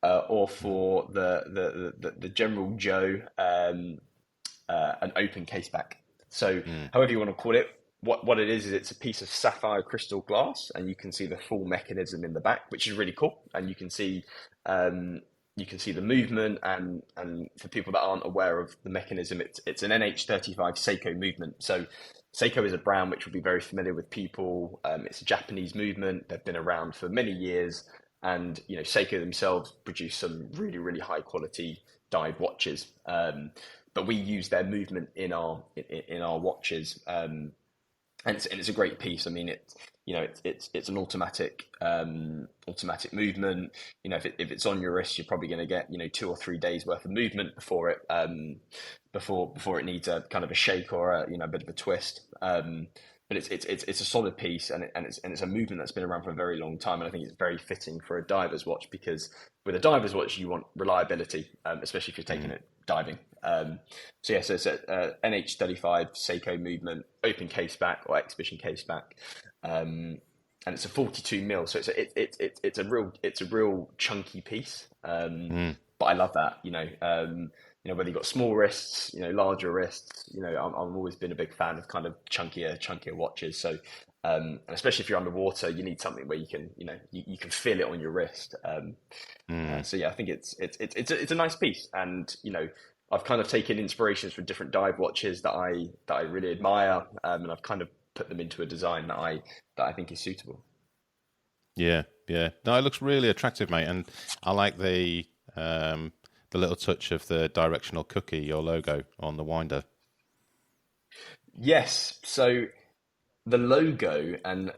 or for the general Joe, an open caseback. So however you want to call it, what it is it's a piece of sapphire crystal glass, and you can see the full mechanism in the back, which is really cool. And you can see the movement, and for people that aren't aware of the mechanism, it's an NH35 Seiko movement. So Seiko is a brand which will be very familiar with people. It's a Japanese movement. They've been around for many years, and Seiko themselves produce some really, really high quality dive watches. But we use their movement in our watches, and and it's a great piece. I mean, it's an automatic movement. If it's on your wrist, you're probably going to get 2 or 3 days worth of movement before it needs a kind of a shake or a bit of a twist. But it's a solid piece, and it's a movement that's been around for a very long time, and I think it's very fitting for a diver's watch, because with a diver's watch you want reliability, especially if you're taking it diving. So it's a NH35 Seiko movement, open case back or exhibition case back, and it's a 42 mil, so it's a real chunky piece. But I love that, whether you've got small wrists, larger wrists, I've always been a big fan of kind of chunkier watches. So, and especially if you're underwater, you need something where you can, you can feel it on your wrist. So yeah, I think it's a nice piece, and I've kind of taken inspirations from different dive watches that I really admire, and I've kind of put them into a design that I think is suitable. Yeah. No, it looks really attractive, mate, and I like the little touch of the directional cookie, your logo on the winder. Yes, so the logo, and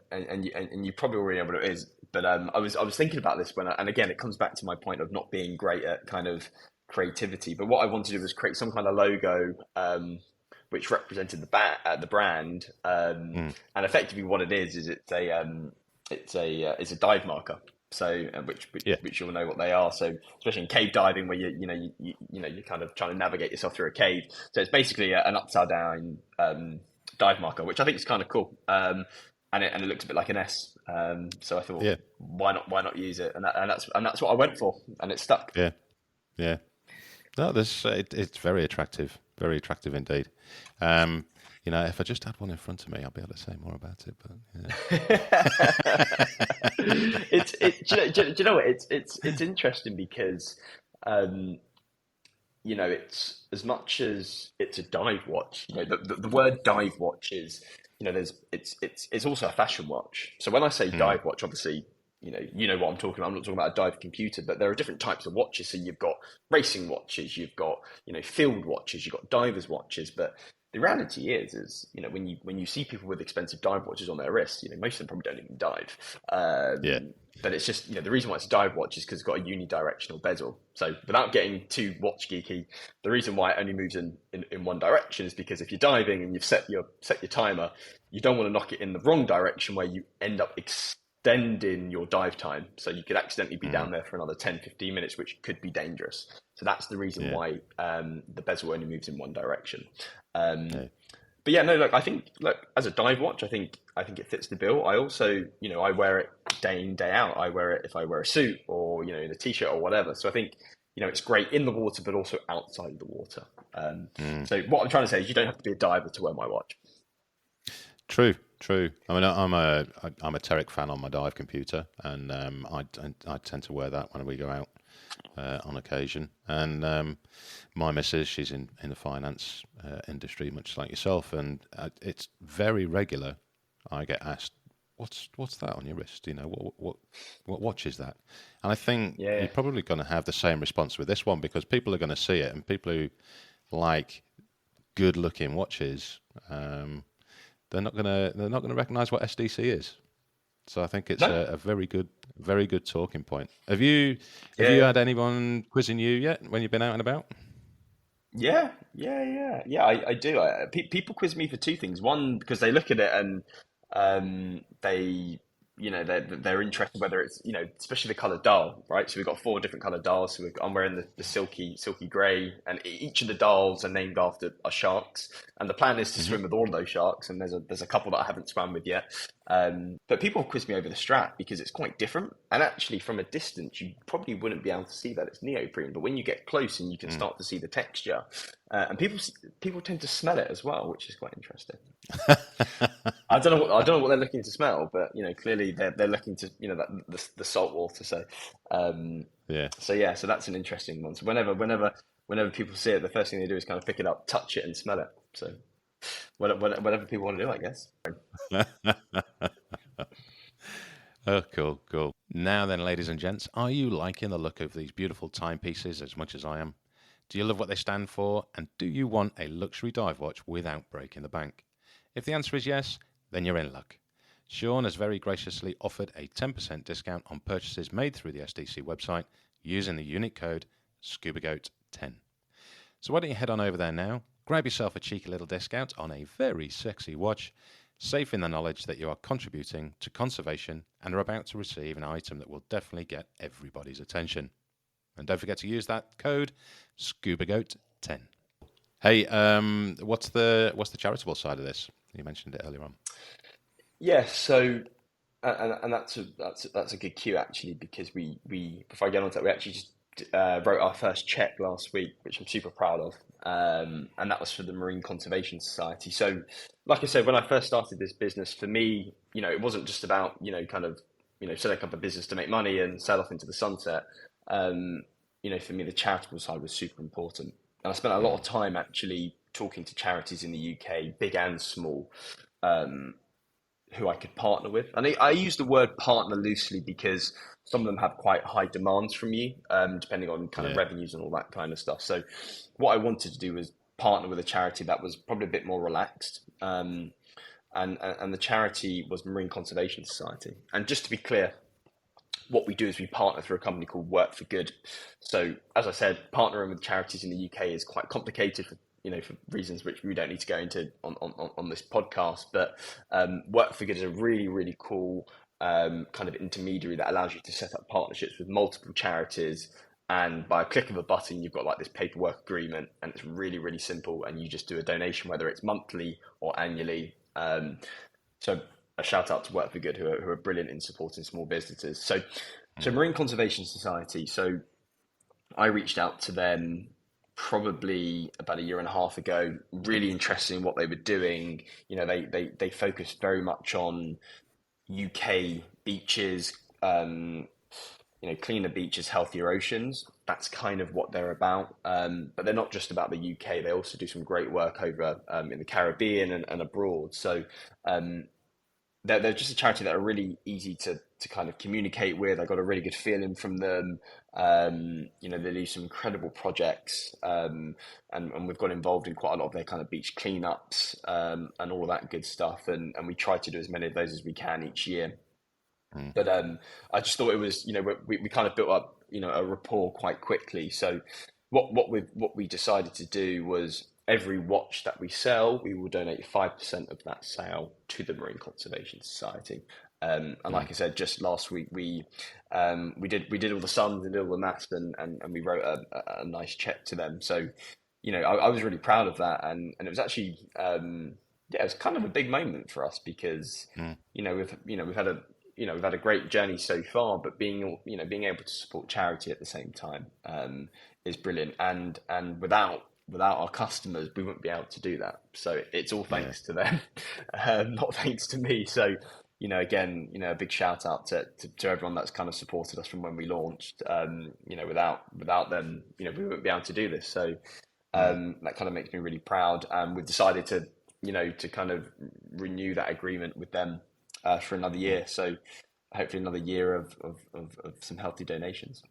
you probably already know what it is, but I was thinking about this and again, it comes back to my point of not being great at kind of creativity. But what I wanted to do was create some kind of logo which represented the brand, and effectively what it is it's a dive marker. So which you'll know what they are. So especially in cave diving, where you're kind of trying to navigate yourself through a cave. So it's basically an upside down dive marker, which I think is kind of cool. And it looks a bit like an S. So I thought, why not use it? And that's what I went for, and it stuck. Yeah. No, it's very attractive indeed. If I just had one in front of me, I'll be able to say more about it. But do you know what? It's interesting because it's, as much as it's a dive watch, the word dive watch is, it's also a fashion watch. So when I say dive watch, obviously, you know what I'm talking about. I'm not talking about a dive computer, but there are different types of watches. So you've got racing watches, you've got, field watches, you've got divers watches. But the reality is, when you see people with expensive dive watches on their wrists, most of them probably don't even dive. But it's just, the reason why it's a dive watch is because it's got a unidirectional bezel. So without getting too watch geeky, the reason why it only moves in one direction is because if you're diving and you've set your timer, you don't want to knock it in the wrong direction where you end up extending your dive time. So you could accidentally be down there for another 10, 15 minutes, which could be dangerous. So that's the reason why the bezel only moves in one direction. But yeah, no, look, I think, as a dive watch, I think it fits the bill. I also, I wear it day in, day out. I wear it if I wear a suit or, in a t-shirt or whatever. So I think, it's great in the water, but also outside of the water. So what I'm trying to say is you don't have to be a diver to wear my watch. True. I mean, I'm a Terek fan on my dive computer, and I tend to wear that when we go out on occasion. And my missus, she's in the finance industry, much like yourself, and it's very regular. I get asked, "What's that on your wrist? What watch is that?" And I think you're probably going to have the same response with this one, because people are going to see it, and people who like good-looking watches, they're not going to recognise what SDC is. So I think it's a very good talking point. Have you had anyone quizzing you yet when you've been out and about? Yeah. I do. People quiz me for two things. One, because they look at it and they're interested whether it's, especially the colour dial, right? So we've got 4 different colour dials. So I'm wearing the silky grey, and each of the dials are named after sharks. And the plan is to swim with all of those sharks. And there's a couple that I haven't swam with yet. But people quiz me over the strap because it's quite different. And actually, from a distance, you probably wouldn't be able to see that it's neoprene. But when you get close and you can start to see the texture, and people tend to smell it as well, which is quite interesting. I don't know what they're looking to smell, but clearly they're looking to the salt water. So so that's an interesting one. So whenever people see it, the first thing they do is kind of pick it up, touch it, and smell it. So whatever people want to do, I guess. Oh, cool. Now then, ladies and gents, are you liking the look of these beautiful timepieces as much as I am? Do you love what they stand for? And do you want a luxury dive watch without breaking the bank? If the answer is yes, then you're in luck. Sean has very graciously offered a 10% discount on purchases made through the SDC website using the unique code ScubaGoat10. So why don't you head on over there now, grab yourself a cheeky little discount on a very sexy watch, safe in the knowledge that you are contributing to conservation and are about to receive an item that will definitely get everybody's attention. And don't forget to use that code ScubaGoat10. Hey, what's the charitable side of this? You mentioned it earlier on. Yeah, so and that's a good cue actually, because we before I get on to that, we actually just wrote our first check last week, which I'm super proud of, and that was for the Marine Conservation Society. So, like I said, when I first started this business, for me, it wasn't just about setting up a business to make money and sail off into the sunset. For me, the charitable side was super important, and I spent a lot of time actually talking to charities in the UK, big and small, who I could partner with. And I use the word partner loosely because some of them have quite high demands from you, depending on kind of revenues and all that kind of stuff. So what I wanted to do was partner with a charity that was probably a bit more relaxed. And the charity was Marine Conservation Society. And just to be clear, what we do is we partner through a company called Work for Good. So as I said, partnering with charities in the UK is quite complicated for reasons which we don't need to go into on this podcast, but Work for Good is a really, really cool kind of intermediary that allows you to set up partnerships with multiple charities, and by a click of a button, you've got like this paperwork agreement, and it's really, really simple, and you just do a donation, whether it's monthly or annually. So a shout out to Work for Good, who are brilliant in supporting small businesses. So Marine Conservation Society. So I reached out to them probably about a year and a half ago, really interested in what they were doing. They focused very much on UK beaches, cleaner beaches, healthier oceans. That's kind of what they're about. But they're not just about the UK. They also do some great work over in the Caribbean and abroad. So they're just a charity that are really easy to kind of communicate with. I got a really good feeling from them. They do some incredible projects, and we've got involved in quite a lot of their kind of beach cleanups, and all of that good stuff. And we try to do as many of those as we can each year. But I just thought it was, we kind of built up, a rapport quite quickly. So what we decided to do was, every watch that we sell, we will donate 5% of that sale to the Marine Conservation Society. And like I said, just last week we did all the sums and did all the maths, and we wrote a nice check to them. So I was really proud of that, and it was actually it was kind of a big moment for us, because we've had a great journey so far, but being able to support charity at the same time is brilliant, and without our customers, we wouldn't be able to do that. So it's all thanks to them, not thanks to me. So, again, a big shout out to everyone that's kind of supported us from when we launched. Without them, we wouldn't be able to do this. So that kind of makes me really proud. And we've decided to kind of renew that agreement with them for another year. So hopefully another year of some healthy donations.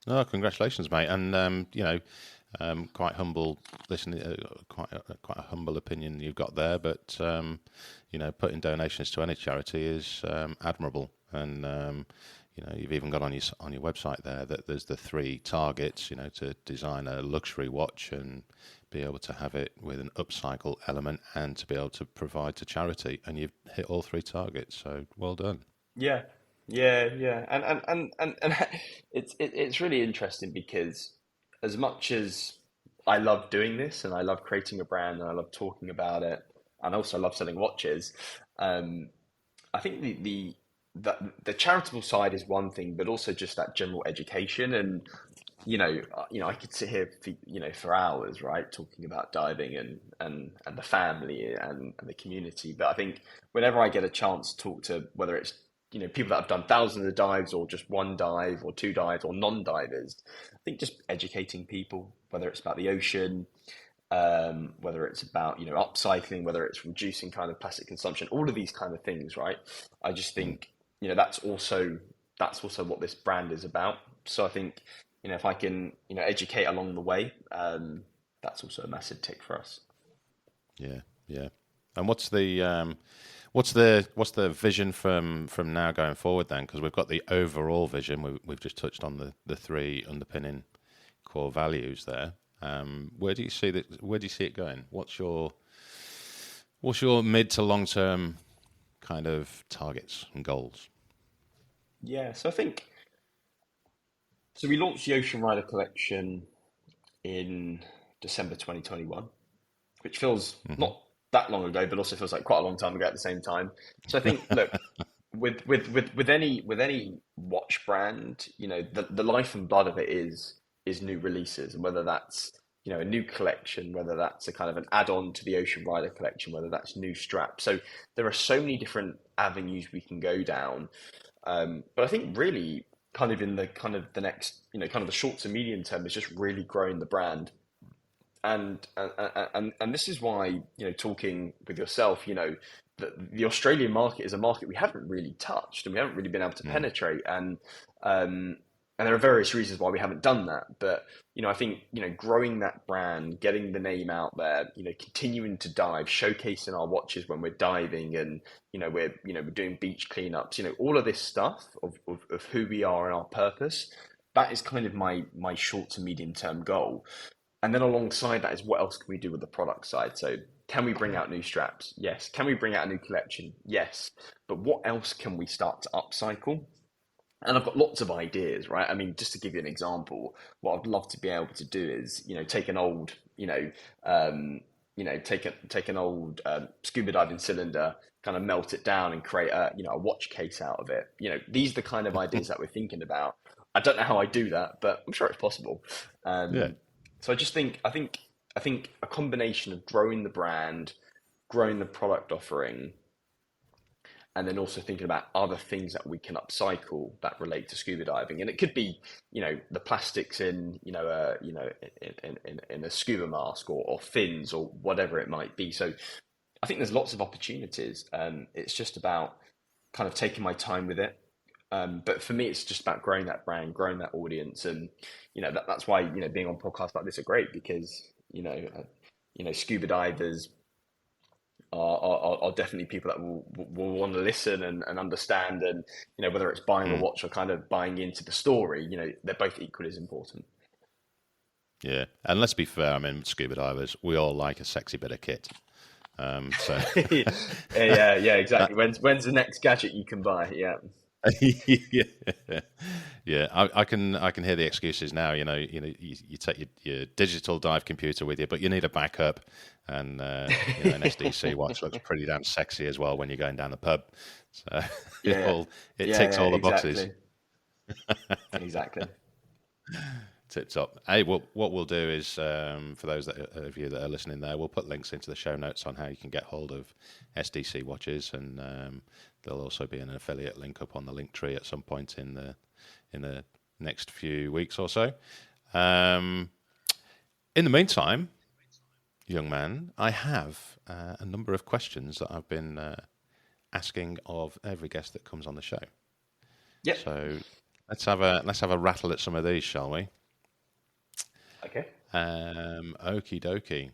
Oh, congratulations, mate! And quite humble listening, quite a humble opinion you've got there. But putting donations to any charity is admirable. And you've even got on your website there that there's the 3 targets. To design a luxury watch and be able to have it with an upcycle element, and to be able to provide to charity. And you've hit all 3 targets. So well done. Yeah, and it's really interesting, because as much as I love doing this, and I love creating a brand, and I love talking about it, and also I love selling watches, I think the charitable side is one thing, but also just that general education. And I could sit here for hours, right, talking about diving and the family and the community. But I think whenever I get a chance to talk to, whether it's people that have done thousands of dives, or just 1 dive or 2 dives, or non-divers, I think just educating people, whether it's about the ocean, whether it's about upcycling, whether it's reducing kind of plastic consumption, all of these kind of things, right? I just think that's also what this brand is about. So I think if I can educate along the way, that's also a massive tick for us. Yeah. And what's the What's the vision from now going forward then? Because we've got the overall vision. We've just touched on the three underpinning core values there. Where do you see that? Where do you see it going? What's your mid to long term kind of targets and goals? Yeah, so I think so. We launched the Ocean Rider collection in December 2021, which feels not that long ago, but also feels like quite a long time ago at the same time. So I think, look, with any watch brand, you know, the life and blood of it is new releases, and whether that's, you know, a new collection, whether that's a kind of an add-on to the Ocean Rider collection, whether that's new straps. So there are so many different avenues we can go down. But I think really kind of in the next, you know, kind of the short to medium term is just really growing the brand. And this is why, you know, talking with yourself, you know, the Australian market is a market we haven't really touched and we haven't really been able to penetrate. And there are various reasons why we haven't done that. But, you know, I think, you know, growing that brand, getting the name out there, you know, continuing to dive, showcasing our watches when we're diving and, we're doing beach cleanups, you know, all of this stuff of who we are and our purpose, that is kind of my short to medium term goal. And then alongside that is what else can we do with the product side? So can we bring out new straps? Yes. Can we bring out a new collection? Yes. But what else can we start to upcycle? And I've got lots of ideas, right? I mean, just to give you an example, what I'd love to be able to do is, you know, take an old, take an old scuba diving cylinder, kind of melt it down and create a watch case out of it. You know, these are the kind of ideas that we're thinking about. I don't know how I do that, but I'm sure it's possible. So I think a combination of growing the brand, growing the product offering, and then also thinking about other things that we can upcycle that relate to scuba diving. And it could be, you know, the plastics in a scuba mask or fins or whatever it might be. So I think there's lots of opportunities. It's just about kind of taking my time with it. But for me, it's just about growing that brand, growing that audience. And, you know, that's why, you know, being on podcasts like this are great because, scuba divers are definitely people that will want to listen and understand, and, you know, whether it's buying a watch or kind of buying into the story, you know, they're both equally as important. Yeah, and let's be fair, I mean, scuba divers, we all like a sexy bit of kit. So yeah, exactly. When's the next gadget you can buy? Yeah. Yeah. I can hear the excuses now. You take your digital dive computer with you, but you need a backup, and an SDC watch looks pretty damn sexy as well when you're going down the pub. So it ticks all the boxes. Exactly. Tip top. Hey, what we'll do is, for those of you that are listening there, we'll put links into the show notes on how you can get hold of SDC watches, and there'll also be an affiliate link up on the link tree at some point in the next few weeks or so. In the meantime, young man, I have a number of questions that I've been asking of every guest that comes on the show. Yeah. So let's have a rattle at some of these, shall we? Okay. Okie dokie.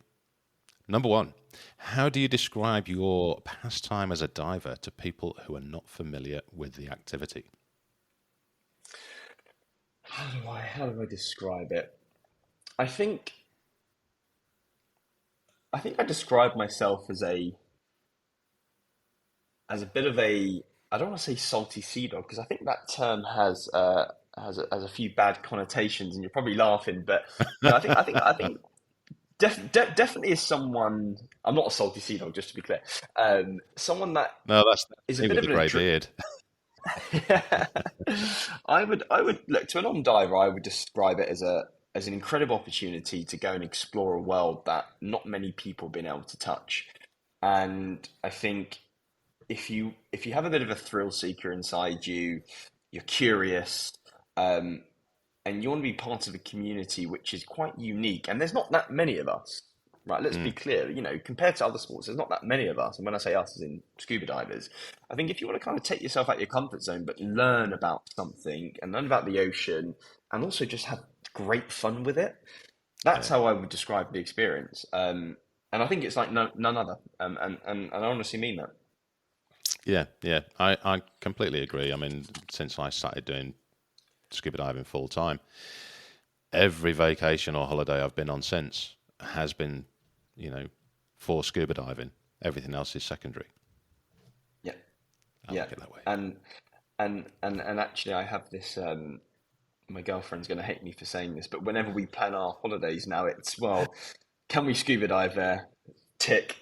Number one, how do you describe your pastime as a diver to people who are not familiar with the activity? How do I describe it? I think I describe myself as a bit of a, I don't want to say salty sea dog, because I think that term has a few bad connotations, and you're probably laughing, but you know, I think definitely is someone. I'm not a salty sea dog, just to be clear. Someone that is a bit of a grey beard. I would look, to a non-diver, I would describe it as an incredible opportunity to go and explore a world that not many people have been able to touch. And I think if you have a bit of a thrill seeker inside you, you're curious, and you want to be part of a community which is quite unique, and there's not that many of us, right? Let's be clear, you know, compared to other sports, there's not that many of us. And when I say us, as in scuba divers, I think if you want to kind of take yourself out of your comfort zone, but learn about something and learn about the ocean, and also just have great fun with it, that's how I would describe the experience. And I think it's like none other. And I honestly mean that. Yeah. I completely agree. I mean, since I started doing scuba diving full time, every vacation or holiday I've been on since has been, for scuba diving. Everything else is secondary. Yeah, I yeah, like it that way. and actually, I have this. My girlfriend's going to hate me for saying this, but whenever we plan our holidays now, it's, well, can we scuba dive there? Tick.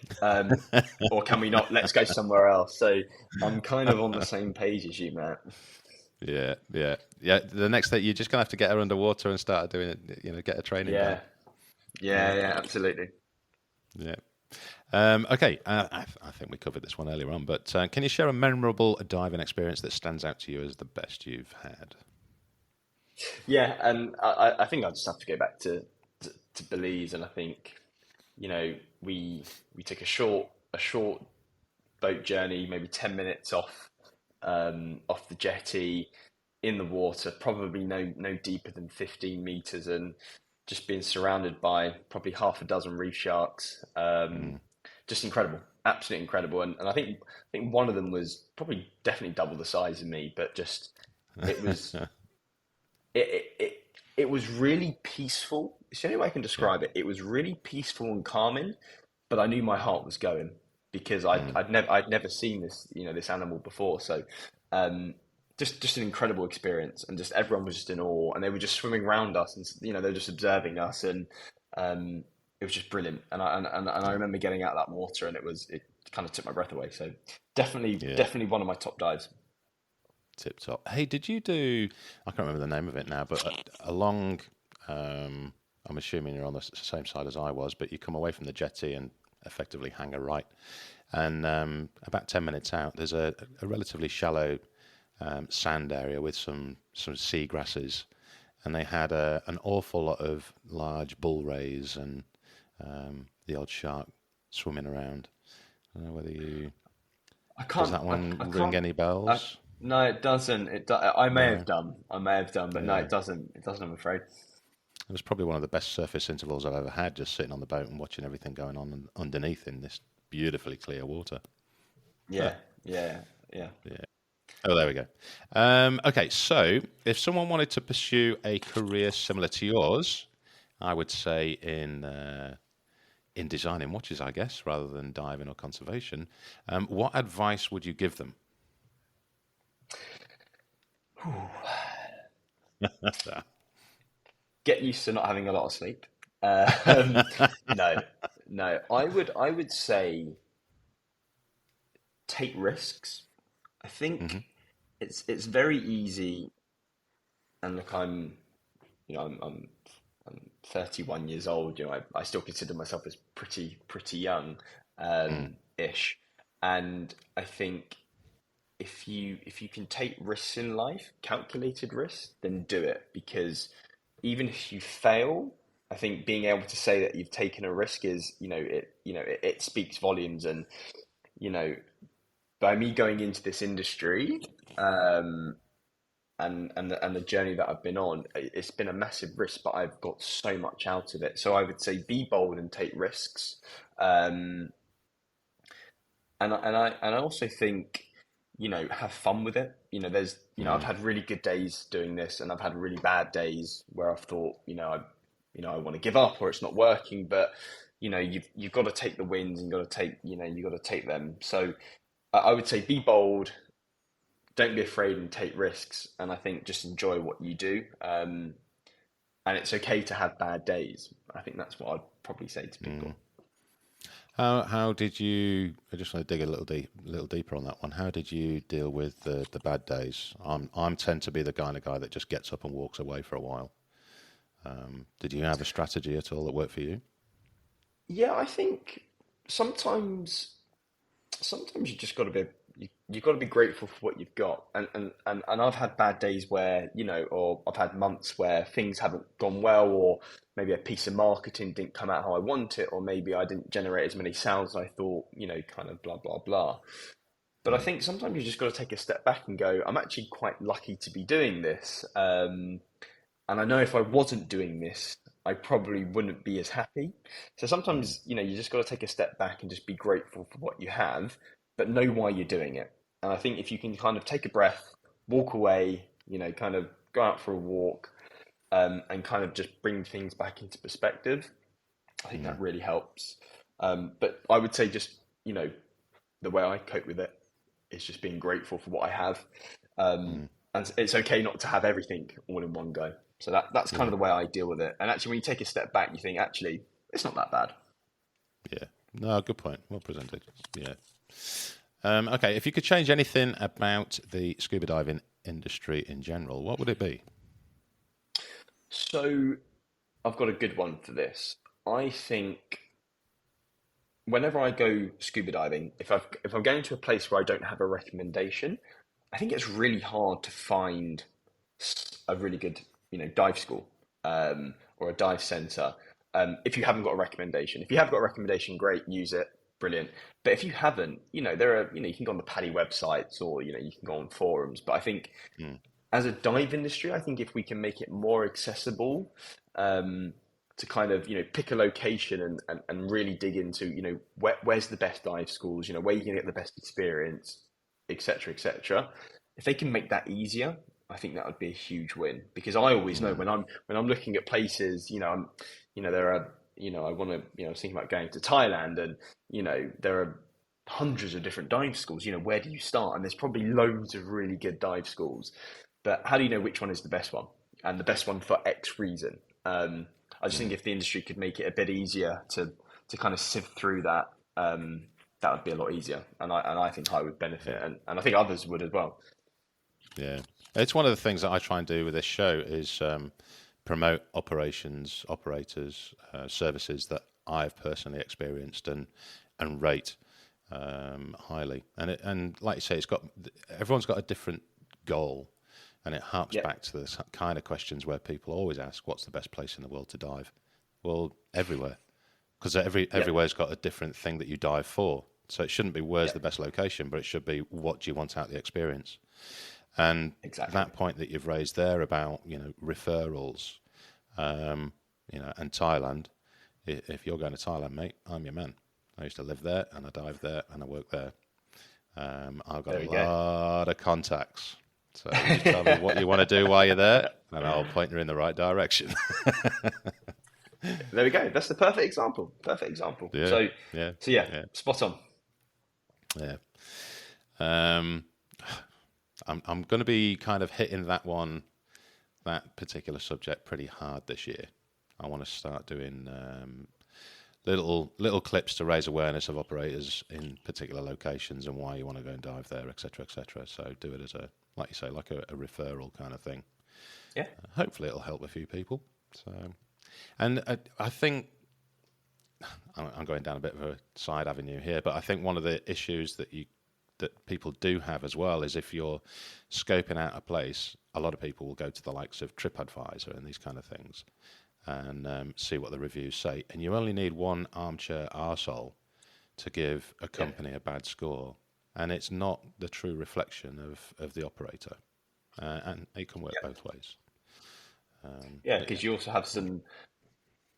Or can we not? Let's go somewhere else. So I'm kind of on the same page as you, Matt. Yeah. The next thing, you're just gonna have to get her underwater and start doing it. Get a training day. Yeah, yeah, Yeah, yeah, absolutely. yeah. Okay, I think we covered this one earlier on, but can you share a memorable diving experience that stands out to you as the best you've had? Yeah, and I think I just have to go back to Belize, and I think, we took a short boat journey, maybe 10 minutes off the jetty, in the water, probably no deeper than 15 meters, and just being surrounded by probably half a dozen reef sharks. Mm. Just incredible, absolutely incredible. And I think one of them was probably definitely double the size of me, but just it was it was really peaceful. It's the only way I can Yeah. describe it. It was really peaceful and calming, but I knew my heart was going because Mm. I'd never seen this animal before. So um, just an incredible experience, and just everyone was just in awe, and they were just swimming around us, and they were just observing us, and it was just brilliant. And I remember getting out of that water, and it kind of took my breath away. So Yeah. definitely one of my top dives. Tip top. Hey, did you do? I can't remember the name of it now, but along. I'm assuming you're on the same side as I was, but you come away from the jetty and effectively hang a right, and about 10 minutes out, there's a relatively shallow sand area with some sea grasses, and they had an awful lot of large bull rays and the odd shark swimming around. I don't know whether you I does can't. that I one ring can't. any I, bells? no, it doesn't. I may have No. done. I may have done, but no, Yeah. it doesn't. It doesn't. I'm afraid. It was probably one of the best surface intervals I've ever had, just sitting on the boat and watching everything going on underneath in this beautifully clear water. Huh. Yeah, yeah, yeah. Yeah. Oh, there we go. Okay, so if someone wanted to pursue a career similar to yours, I would say in designing watches, I guess, rather than diving or conservation. What advice would you give them? Get used to not having a lot of sleep. Um, no, no. I would say take risks. I Hmm. think it's very easy. And look, I'm 31 years old. I still consider myself as pretty young, Mm. ish. And I think if you can take risks in life, calculated risks, then do it, because even if you fail, I think being able to say that you've taken a risk is, it speaks volumes. And you know, by me going into this industry, um, and the journey that I've been on, it's been a massive risk, but I've got so much out of it. So I would say be bold and take risks. Um, and I also think, have fun with it. I've Mm. had really good days doing this, and I've had really bad days where I've thought, I want to give up, or it's not working. But you've got to take the wins, and you got to take them. So I would say be bold, don't be afraid, and take risks. And I think just enjoy what you do. And it's okay to have bad days. I think that's what I'd probably say to Mm. people. How did you? I just want to dig a little deeper on that one. How did you deal with the bad days? I'm tend to be the kind of guy that just gets up and walks away for a while. Did you have a strategy at all that worked for you? Yeah, I think sometimes sometimes you just got to be you've got to be grateful for what you've got. And I've had bad days where, or I've had months where things haven't gone well, or maybe a piece of marketing didn't come out how I want it, or maybe I didn't generate as many sales as I thought, kind of blah blah blah. But I Mm. think sometimes you just got to take a step back and go, I'm actually quite lucky to be doing this. And I know if I wasn't doing this, I probably wouldn't be as happy. So Mm. sometimes, you just got to take a step back and just be grateful for what you have, but know why you're doing it. And I think if you can kind of take a breath, walk away, kind of go out for a walk, and kind of just bring things back into perspective, I think that really helps. But I would say just, the way I cope with it is just being grateful for what I have. And it's okay not to have everything all in one go. So that's kind of the way I deal with it. And actually, when you take a step back, you think, actually, it's not that bad. Yeah. No, good point. Well presented. Yeah. Okay, if you could change anything about the scuba diving industry in general, what would it be? So I've got a good one for this. I think whenever I go scuba diving, if I'm going to a place where I don't have a recommendation, I think it's really hard to find a really good, dive school, or a dive center. If you haven't got a recommendation. If you have got a recommendation, great, use it, brilliant. But if you haven't, there are, you can go on the PADI websites, or, you can go on forums. But I think as a dive industry, I think if we can make it more accessible, to kind of, pick a location and really dig into, where's the best dive schools, where you can get the best experience, etc., etc. If they can make that easier, I think that would be a huge win, because I always know when I'm looking at places, there are, I want to, I was thinking about going to Thailand, and, there are hundreds of different dive schools, where do you start? And there's probably loads of really good dive schools, but how do you know which one is the best one, and the best one for X reason? I just think if the industry could make it a bit easier to kind of sift through that, that would be a lot easier, and I think I would benefit, and I think others would as well. Yeah, it's one of the things that I try and do with this show is promote operations, operators, services that I've personally experienced and rate highly. And like you say, everyone's got a different goal, and it harps back to the kind of questions where people always ask, "What's the best place in the world to dive?" Well, everywhere, because everywhere's got a different thing that you dive for. So it shouldn't be where's the best location, but it should be what do you want out of the experience. And that point that you've raised there about referrals, and Thailand. If you're going to Thailand, mate, I'm your man. I used to live there, and I dive there, and I work there. I've got a lot of contacts. So you tell me what you want to do while you're there, and I'll point you in the right direction. There we go. That's the perfect example. Yeah, So yeah, spot on. Yeah. I'm going to be kind of hitting that particular subject pretty hard this year. I want to start doing little clips to raise awareness of operators in particular locations and why you want to go and dive there, etc., etc. So do it as like you say, like a referral kind of thing. Yeah. Hopefully it'll help a few people. So, and I think I'm going down a bit of a side avenue here, but I think one of the issues that people do have as well is if you're scoping out a place, a lot of people will go to the likes of TripAdvisor and these kind of things and see what the reviews say. And you only need one armchair arsehole to give a company a bad score. And it's not the true reflection of the operator. And it can work both ways. Because you also have some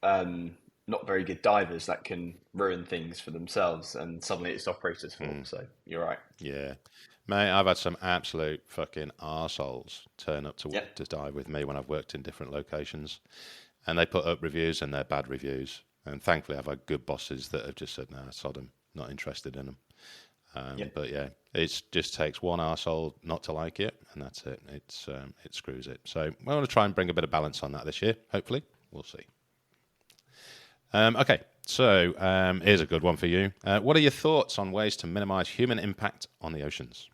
not very good divers that can ruin things for themselves, and suddenly it's operators' fault. So you're right. Yeah. Mate, I've had some absolute fucking arseholes turn up to dive with me when I've worked in different locations. And they put up reviews, and they're bad reviews. And thankfully, I've had good bosses that have just said, "Nah, sod 'em, not interested in them." But it just takes one arsehole not to like it, and that's it. It screws it. So we want to try and bring a bit of balance on that this year. Hopefully, we'll see. Okay, so here's a good one for you. What are your thoughts on ways to minimise human impact on the oceans?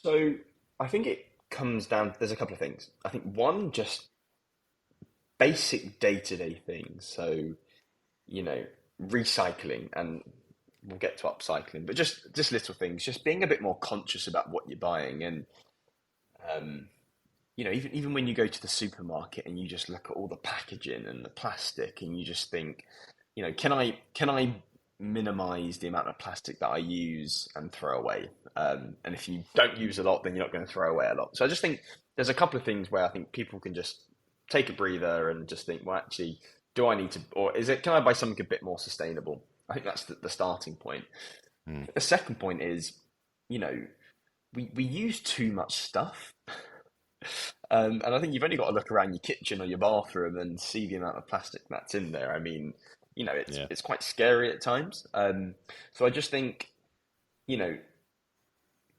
So I think it comes down. There's a couple of things. I think one, just basic day-to-day things. So recycling, and we'll get to upcycling, but just little things, just being a bit more conscious about what you're buying. And, even when you go to the supermarket and you just look at all the packaging and the plastic, and you just think, can I minimize the amount of plastic that I use and throw away? And if you don't use a lot, then you're not going to throw away a lot. So I just think there's a couple of things where I think people can just take a breather and just think, well, actually, do I need to, or can I buy something a bit more sustainable? I think that's the starting point. The second point is, you know, we use too much stuff. And I think you've only got to look around your kitchen or your bathroom and see the amount of plastic that's in there. I mean, Yeah. it's quite scary at times. So I just think, you know,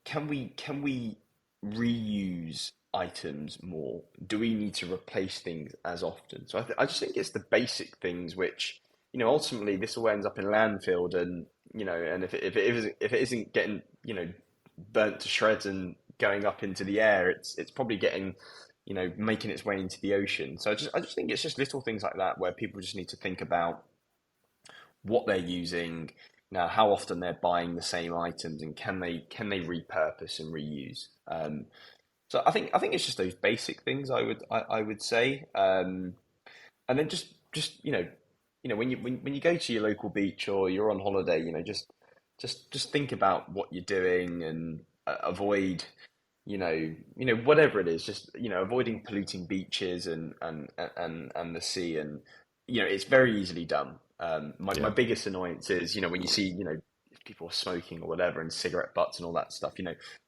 can we reuse items more? Do we need to replace things as often? So I just think it's the basic things which, ultimately this all ends up in landfill, and and if it isn't getting burnt to shreds and going up into the air, it's probably getting making its way into the ocean. So I just think it's just little things like that where people just need to think about what they're using now, how often they're buying the same items, and can they repurpose and reuse. So I think it's just those basic things I would say, and then just when you go to your local beach or you're on holiday, just think about what you're doing, and avoid whatever it is, just avoiding polluting beaches and the sea. And it's very easily done. My Yeah. biggest annoyance is when you see if people are smoking or whatever, and cigarette butts and all that stuff.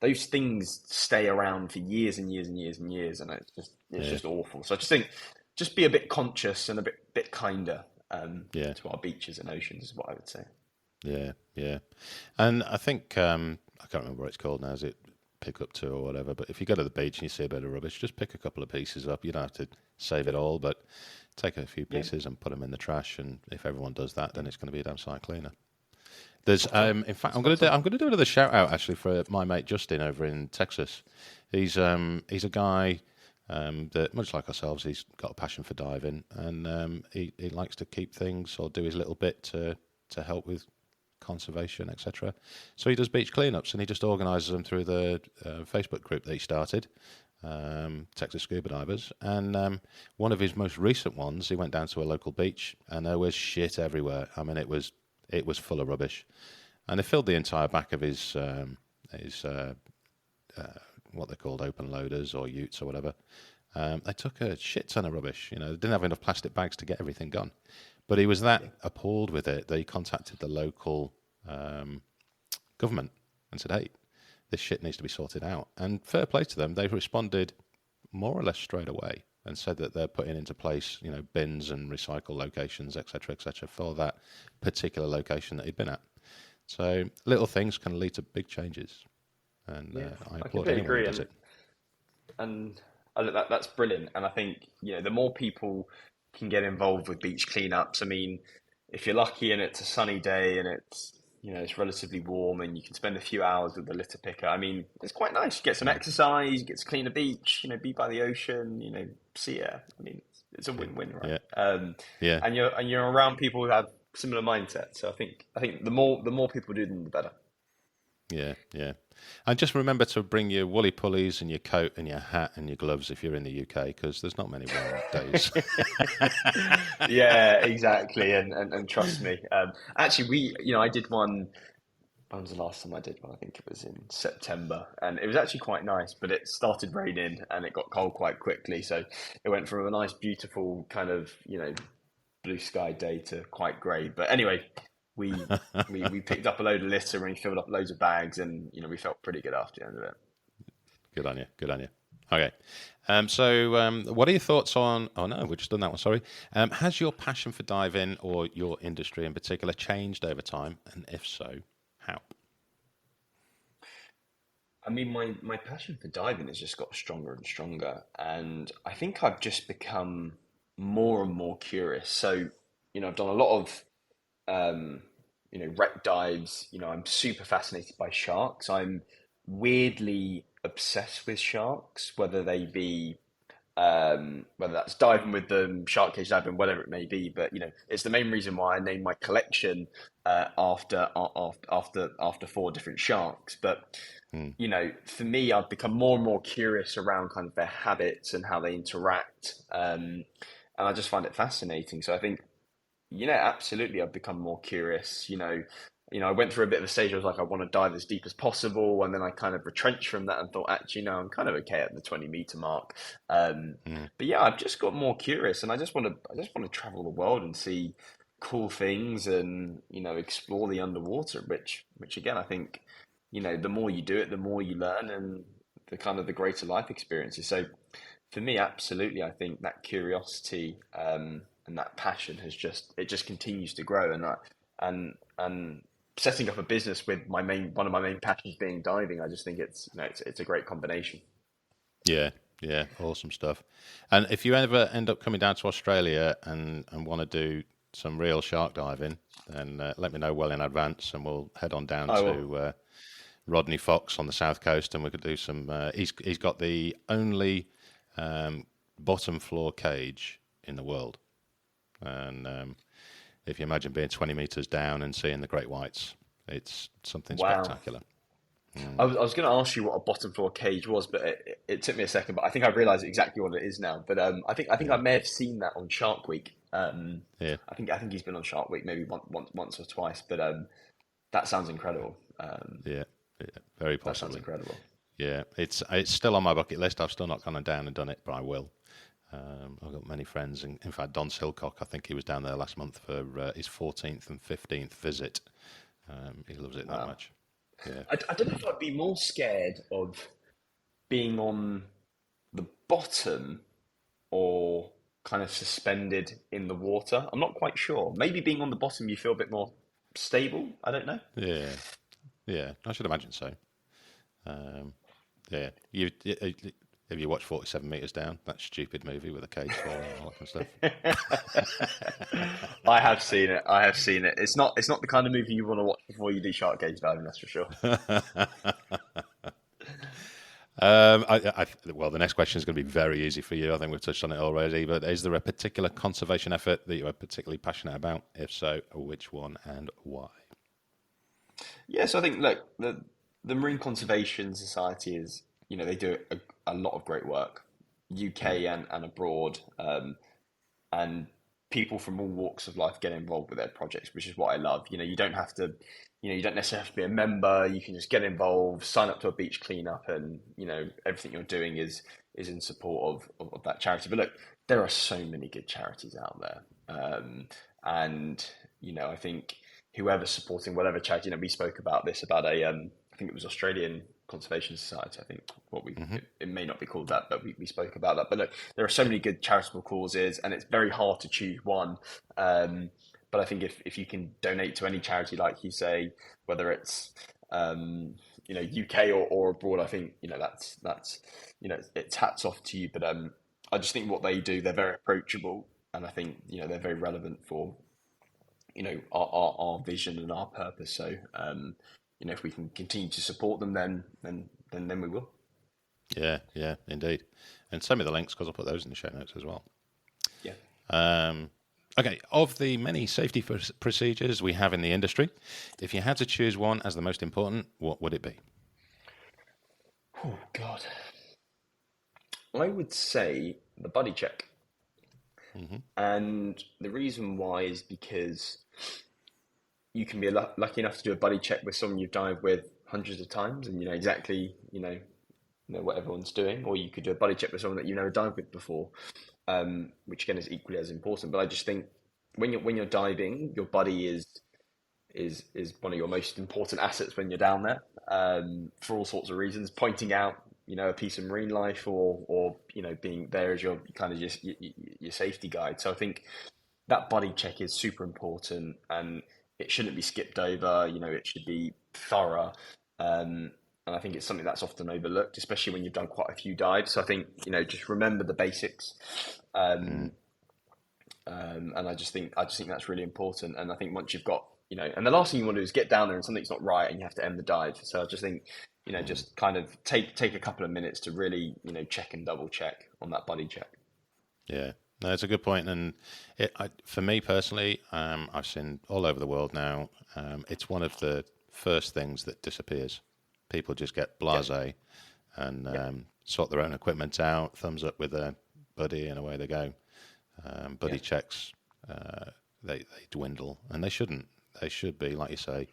Those things stay around for years and years and years and years, and it's Yeah. just awful. So I just think, just be a bit conscious and a bit kinder, Yeah. to our beaches and oceans, is what I would say. Yeah. Yeah. And I think I can't remember what it's called now. Is it pick up to or whatever? But if you go to the beach and you see a bit of rubbish, just pick a couple of pieces up. You don't have to save it all, but take a few Yeah. pieces and put them in the trash. And if everyone does that, then it's going to be a damn sight cleaner. There's, in fact, I'm going to do another shout out actually for my mate Justin over in Texas. He's a guy that, much like ourselves, he's got a passion for diving, and he likes to keep things or do his little bit to help with conservation, etc. So he does beach cleanups, and he just organises them through the Facebook group that he started, Texas Scuba Divers. And one of his most recent ones, he went down to a local beach, and there was shit everywhere. I mean, it was full of rubbish, and they filled the entire back of his what they're called, open loaders or utes or whatever. They took a shit ton of rubbish. They didn't have enough plastic bags to get everything gone. But he was that appalled with it that he contacted the local government and said, "Hey, this shit needs to be sorted out." And fair play to them, they responded more or less straight away and said that they're putting into place, bins and recycle locations, etc., for that particular location that he'd been at. So little things can lead to big changes, and I applaud completely anyone who agree, does it. and I think that's brilliant. And I think the more people can get involved with beach cleanups. I mean, if you're lucky and it's a sunny day and it's relatively warm, and you can spend a few hours with the litter picker, I mean, it's quite nice. You get some exercise, you get to clean a beach, be by the ocean, sea air. I mean, it's a win-win, right? Yeah. And you're around people who have similar mindsets. So I think the more people do them, the better. Yeah, yeah. And just remember to bring your woolly pulleys and your coat and your hat and your gloves if you're in the UK, because there's not many warm days. Yeah, exactly. And trust me. Actually, I did one. When was the last time I did one? I think it was in September, and it was actually quite nice. But it started raining and it got cold quite quickly, so it went from a nice, beautiful kind of blue sky day to quite grey. But anyway, we we picked up a load of litter and we filled up loads of bags, and we felt pretty good after the end of it. Good on you. Good on you. Okay. So what are your thoughts on... Oh, no, we've just done that one, sorry. Has your passion for diving, or your industry in particular, changed over time? And if so, how? I mean, my passion for diving has just got stronger and stronger, and I think I've just become more and more curious. So, I've done a lot of wreck dives. I'm super fascinated by sharks. I'm weirdly obsessed with sharks, whether they be whether that's diving with them, shark cage diving, whatever it may be. But it's the main reason why I named my collection after four different sharks. But for me, I've become more and more curious around kind of their habits and how they interact, and I just find it fascinating. So I think, absolutely, I've become more curious. I went through a bit of a stage. I was like, I want to dive as deep as possible, and then I kind of retrenched from that and thought, actually, no, I'm kind of okay at the 20-meter mark. But yeah, I've just got more curious, and I just want to travel the world and see cool things, and explore the underwater, which again, I think the more you do it, the more you learn, and the greater life experiences. So for me, absolutely, I think that curiosity and that passion it just continues to grow. And setting up a business with one of my main passions being diving, I just think it's a great combination. Yeah, yeah, awesome stuff. And if you ever end up coming down to Australia and want to do some real shark diving, then let me know well in advance, and we'll head on down I will. to Rodney Fox on the south coast, and we could do some. He's got the only bottom floor cage in the world, and if you imagine being 20 meters down and seeing the great whites, it's something Wow. spectacular. I was going to ask you what a bottom floor cage was, but it took me a second. But I think I realised exactly what it is now. But I think I may have seen that on Shark Week. Yeah, I think he's been on Shark Week maybe once or twice. But that sounds incredible. yeah, very That sounds possibly. incredible. Yeah, it's still on my bucket list. I've still not gone down and done it, but I will. I've got many friends. In fact, Don Silcock, I think he was down there last month for his 14th and 15th visit. He loves it that much. Yeah. I don't know if I'd be more scared of being on the bottom or kind of suspended in the water. I'm not quite sure. Maybe being on the bottom, you feel a bit more stable. I don't know. Yeah, yeah, I should imagine so. Yeah, have you watched 47 Meters Down? That stupid movie with the cage falling and all that kind of stuff. I have seen it. I have seen it. It's not the kind of movie you want to watch before you do shark cage diving. That's for sure. Well, the next question is going to be very easy for you. I think we've touched on it already. But is there a particular conservation effort that you are particularly passionate about? If so, which one and why? Yeah, so I think look, the Marine Conservation Society is, they do a lot of great work, UK and abroad, and people from all walks of life get involved with their projects, which is what I love. You don't have to, you don't necessarily have to be a member. You can just get involved, sign up to a beach cleanup, and everything you're doing is in support of that charity. But look, there are so many good charities out there, and I think whoever's supporting whatever charity, we spoke about this about I think it was Australian Conservation Society. I think it may not be called that, but we spoke about that. But look, there are so many good charitable causes, and it's very hard to choose one. But I think if you can donate to any charity, like you say, whether it's UK or abroad, I think that's it's hats off to you. But I just think what they do, they're very approachable, and I think they're very relevant for our vision and our purpose. So if we can continue to support them, then we will. Yeah, yeah, indeed. And send me the links because I'll put those in the show notes as well. Yeah. Okay, of the many safety procedures we have in the industry, if you had to choose one as the most important, what would it be? Oh, God. I would say the buddy check. And the reason why is because you can be lucky enough to do a buddy check with someone you've dived with hundreds of times and you know exactly, what everyone's doing, or you could do a buddy check with someone that you've never dived with before, which again is equally as important. But I just think when you're diving, your buddy is one of your most important assets when you're down there, for all sorts of reasons, pointing out a piece of marine life or being there as your kind of your safety guide. So I think that buddy check is super important, and it shouldn't be skipped over. It should be thorough. And I think it's something that's often overlooked, especially when you've done quite a few dives. So I think, just remember the basics. And I just think that's really important. And I think once you've got, and the last thing you want to do is get down there and something's not right and you have to end the dive. So I just think, just kind of take a couple of minutes to really, check and double check on that buddy check. Yeah. No, it's a good point, and for me personally, I've seen all over the world now. It's one of the first things that disappears. People just get blasé and sort their own equipment out, thumbs up with a buddy, and away they go. Buddy checks, they dwindle, and they shouldn't. They should be, like you say,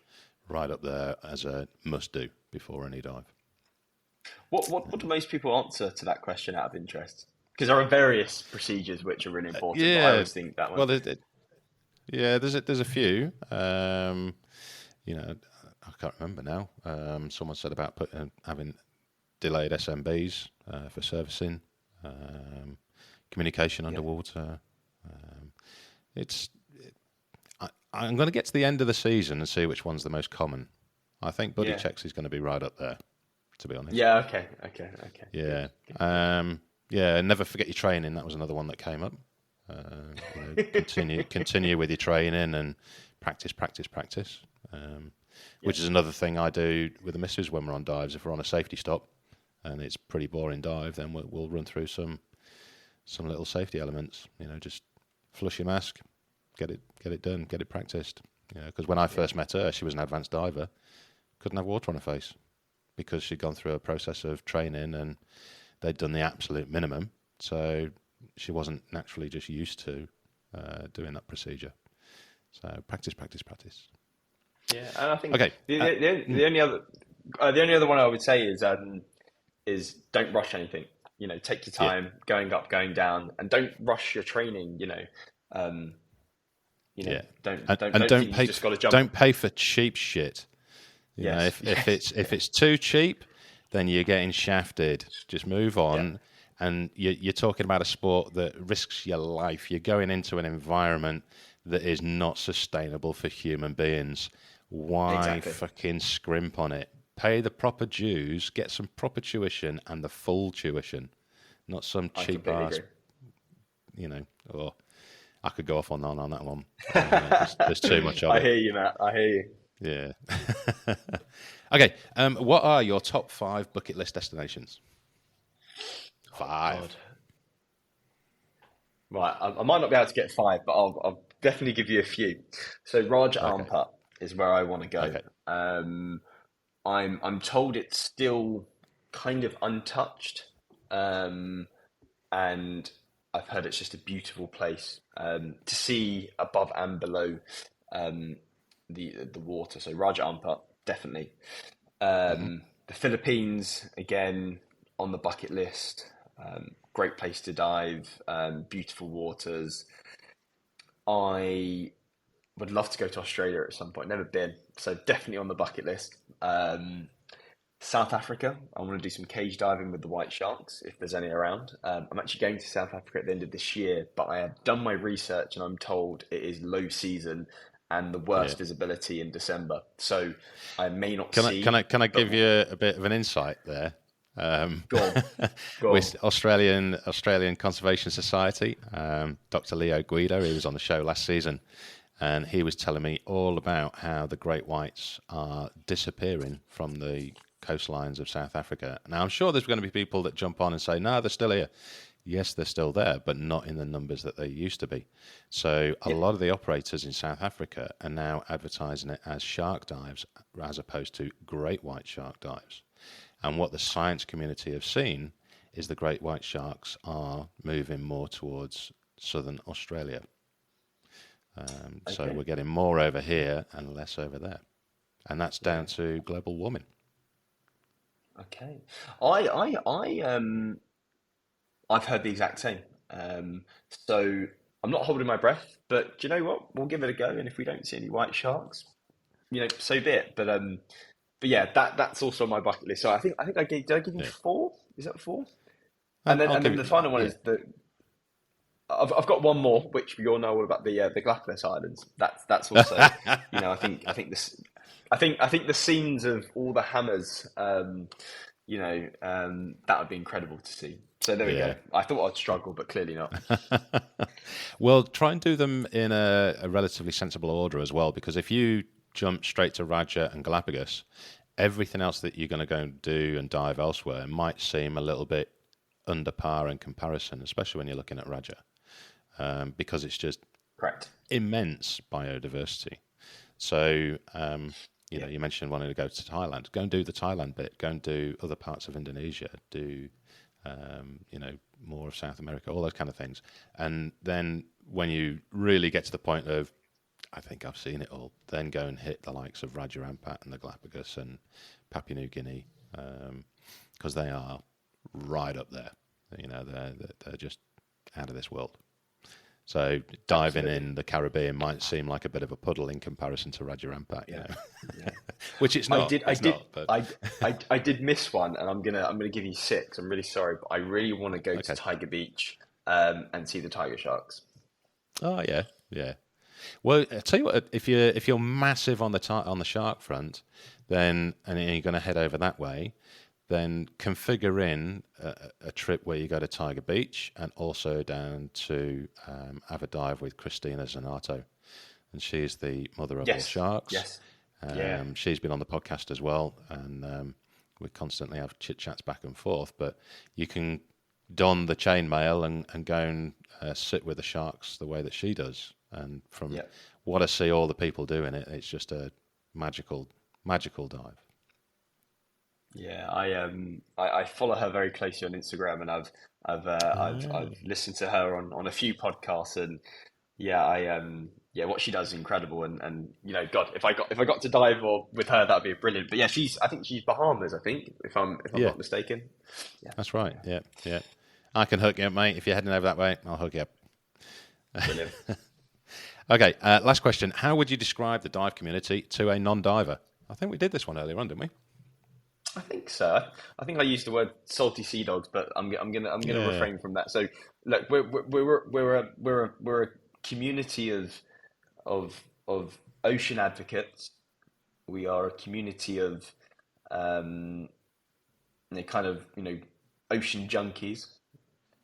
right up there as a must-do before any dive. What do most people answer to that question out of interest? Because there are various procedures which are really important. But I always think that one. Well, there's a few. I can't remember now. Someone said about having delayed SMBs for servicing, communication underwater. I'm going to get to the end of the season and see which one's the most common. I think buddy checks is going to be right up there, to be honest. Yeah. Okay. Yeah. And never forget your training. That was another one that came up. Continue with your training and practice. Which is another thing I do with the missus when we're on dives. If we're on a safety stop and it's a pretty boring dive, then we'll run through some little safety elements. Just flush your mask, get it done, get it practiced. Because when I first met her, she was an advanced diver, couldn't have water on her face because she'd gone through a process of training and they'd done the absolute minimum. So she wasn't naturally just used to doing that procedure. So practice. Yeah, and I think okay. The only other one I would say is don't rush anything. Take your time, going up, going down, and don't rush your training. Don't think pay. You just got to jump. Don't pay for cheap shit. If it's too cheap, then you're getting shafted. Just move on. Yeah. And you're talking about a sport that risks your life. You're going into an environment that is not sustainable for human beings. Why fucking scrimp on it? Pay the proper dues, get some proper tuition and the full tuition, not some cheap ass. Or I could go off on that one. There's too much of it. I hear you, Matt. I hear you. Yeah. Okay. What are your top 5 bucket list destinations? 5. God. Right, I might not be able to get 5, but I'll definitely give you a few. So Raja Ampat is where I want to go. Okay. I'm told it's still kind of untouched, and I've heard it's just a beautiful place to see above and below the water. So Raja Ampat, definitely. The Philippines, again, on the bucket list. Great place to dive, beautiful waters. I would love to go to Australia at some point. Never been, so definitely on the bucket list. South Africa, I want to do some cage diving with the white sharks if there's any around. I'm actually going to South Africa at the end of this year, but I have done my research and I'm told it is low season and the worst visibility in December. So I may not see. Can I give you a bit of an insight there? Go on. With Australian Conservation Society, Dr. Leo Guido, he was on the show last season, and he was telling me all about how the great whites are disappearing from the coastlines of South Africa. Now, I'm sure there's going to be people that jump on and say, no, they're still here. Yes, they're still there, but not in the numbers that they used to be. So a lot of the operators in South Africa are now advertising it as shark dives as opposed to great white shark dives. And what the science community have seen is the great white sharks are moving more towards southern Australia. So we're getting more over here and less over there. And that's down to global warming. Okay. I've heard the exact same. So I'm not holding my breath, but do you know what? We'll give it a go. And if we don't see any white sharks, so be it. But yeah, that's also on my bucket list. So I think I gave. Did I give you 4? Is that 4? And then the final one is the. I've got one more, which we all know all about the Galapagos Islands. That's also I think the scenes of all the hammers. That would be incredible to see. So there we go. I thought I'd struggle, but clearly not. Well, try and do them in a relatively sensible order as well, because if you jump straight to Raja and Galapagos, everything else that you're going to go and do and dive elsewhere might seem a little bit under par in comparison, especially when you're looking at Raja, because it's just immense biodiversity. So, you mentioned wanting to go to Thailand. Go and do the Thailand bit. Go and do other parts of Indonesia. Do, more of South America, all those kind of things. And then when you really get to the point of, I think I've seen it all, then go and hit the likes of Raja Ampat and the Galapagos and Papua New Guinea, because they are right up there. They're just out of this world. So diving in the Caribbean might seem like a bit of a puddle in comparison to Raja Ampat, you know, which it's not. I did miss one, and I'm gonna give you 6. I'm really sorry, but I really want to go to Tiger Beach and see the tiger sharks. Oh yeah. Well, I tell you what, if you're massive on the shark front, then and you're going to head over that way, then configure in a trip where you go to Tiger Beach and also down to have a dive with Christina Zanato, and she's the mother of all sharks. Yes. She's been on the podcast as well, and we constantly have chit chats back and forth. But you can don the chainmail and go and sit with the sharks the way that she does. And from what I see all the people doing it's just a magical dive. Yeah, I follow her very closely on Instagram, and I've listened to her on a few podcasts, and what she does is incredible, and you know, God, if I got to dive with her, that'd be brilliant. But yeah, I think she's Bahamas, if I'm not mistaken. Yeah, that's right. Yeah. I can hook you up, mate. If you're heading over that way, I'll hook you up. Brilliant. Okay, last question. How would you describe the dive community to a non-diver? I think we did this one earlier on, didn't we? I think so. I think I used the word salty sea dogs, but I'm gonna refrain from that. So look, we're a community of ocean advocates. We are a community of kind of ocean junkies.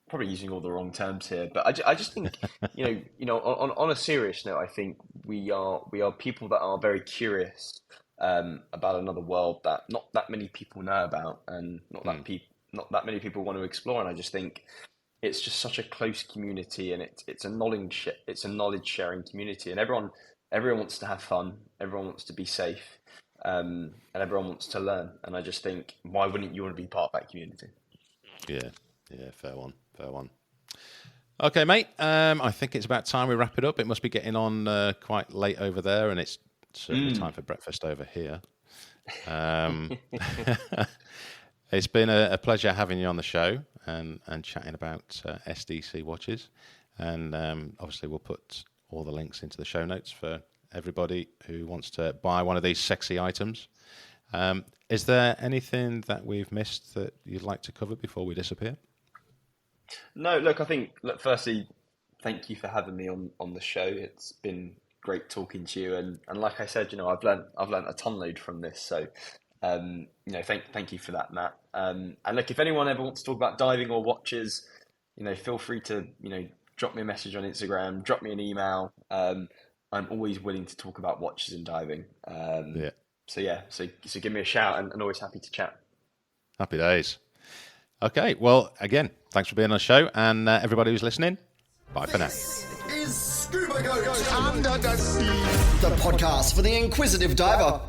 Probably using all the wrong terms here, but I just think you know on a serious note, I think we are people that are very curious about another world that not that many people know about, and not that many people want to explore. And I just think it's just such a close community, and it's a knowledge sharing community, and everyone wants to have fun, everyone wants to be safe, and everyone wants to learn. And I just think, why wouldn't you want to be part of that community? Yeah, fair one. Okay, mate. I think it's about time we wrap it up. It must be getting on quite late over there, and it's certainly time for breakfast over here. It's been a pleasure having you on the show and chatting about SDC watches. And obviously we'll put all the links into the show notes for everybody who wants to buy one of these sexy items. Is there anything that we've missed that you'd like to cover before we disappear? No, look, I think, firstly, thank you for having me on the show. It's been great talking to you, and like I said, I've learned a ton load from this. So, thank you for that, Matt. And look, if anyone ever wants to talk about diving or watches, feel free to drop me a message on Instagram, drop me an email. I'm always willing to talk about watches and diving. So give me a shout, and always happy to chat. Happy days. Okay, well, again, thanks for being on the show, and everybody who's listening, bye for now. This is Scuba Goat Under the Sea, the podcast for the inquisitive diver.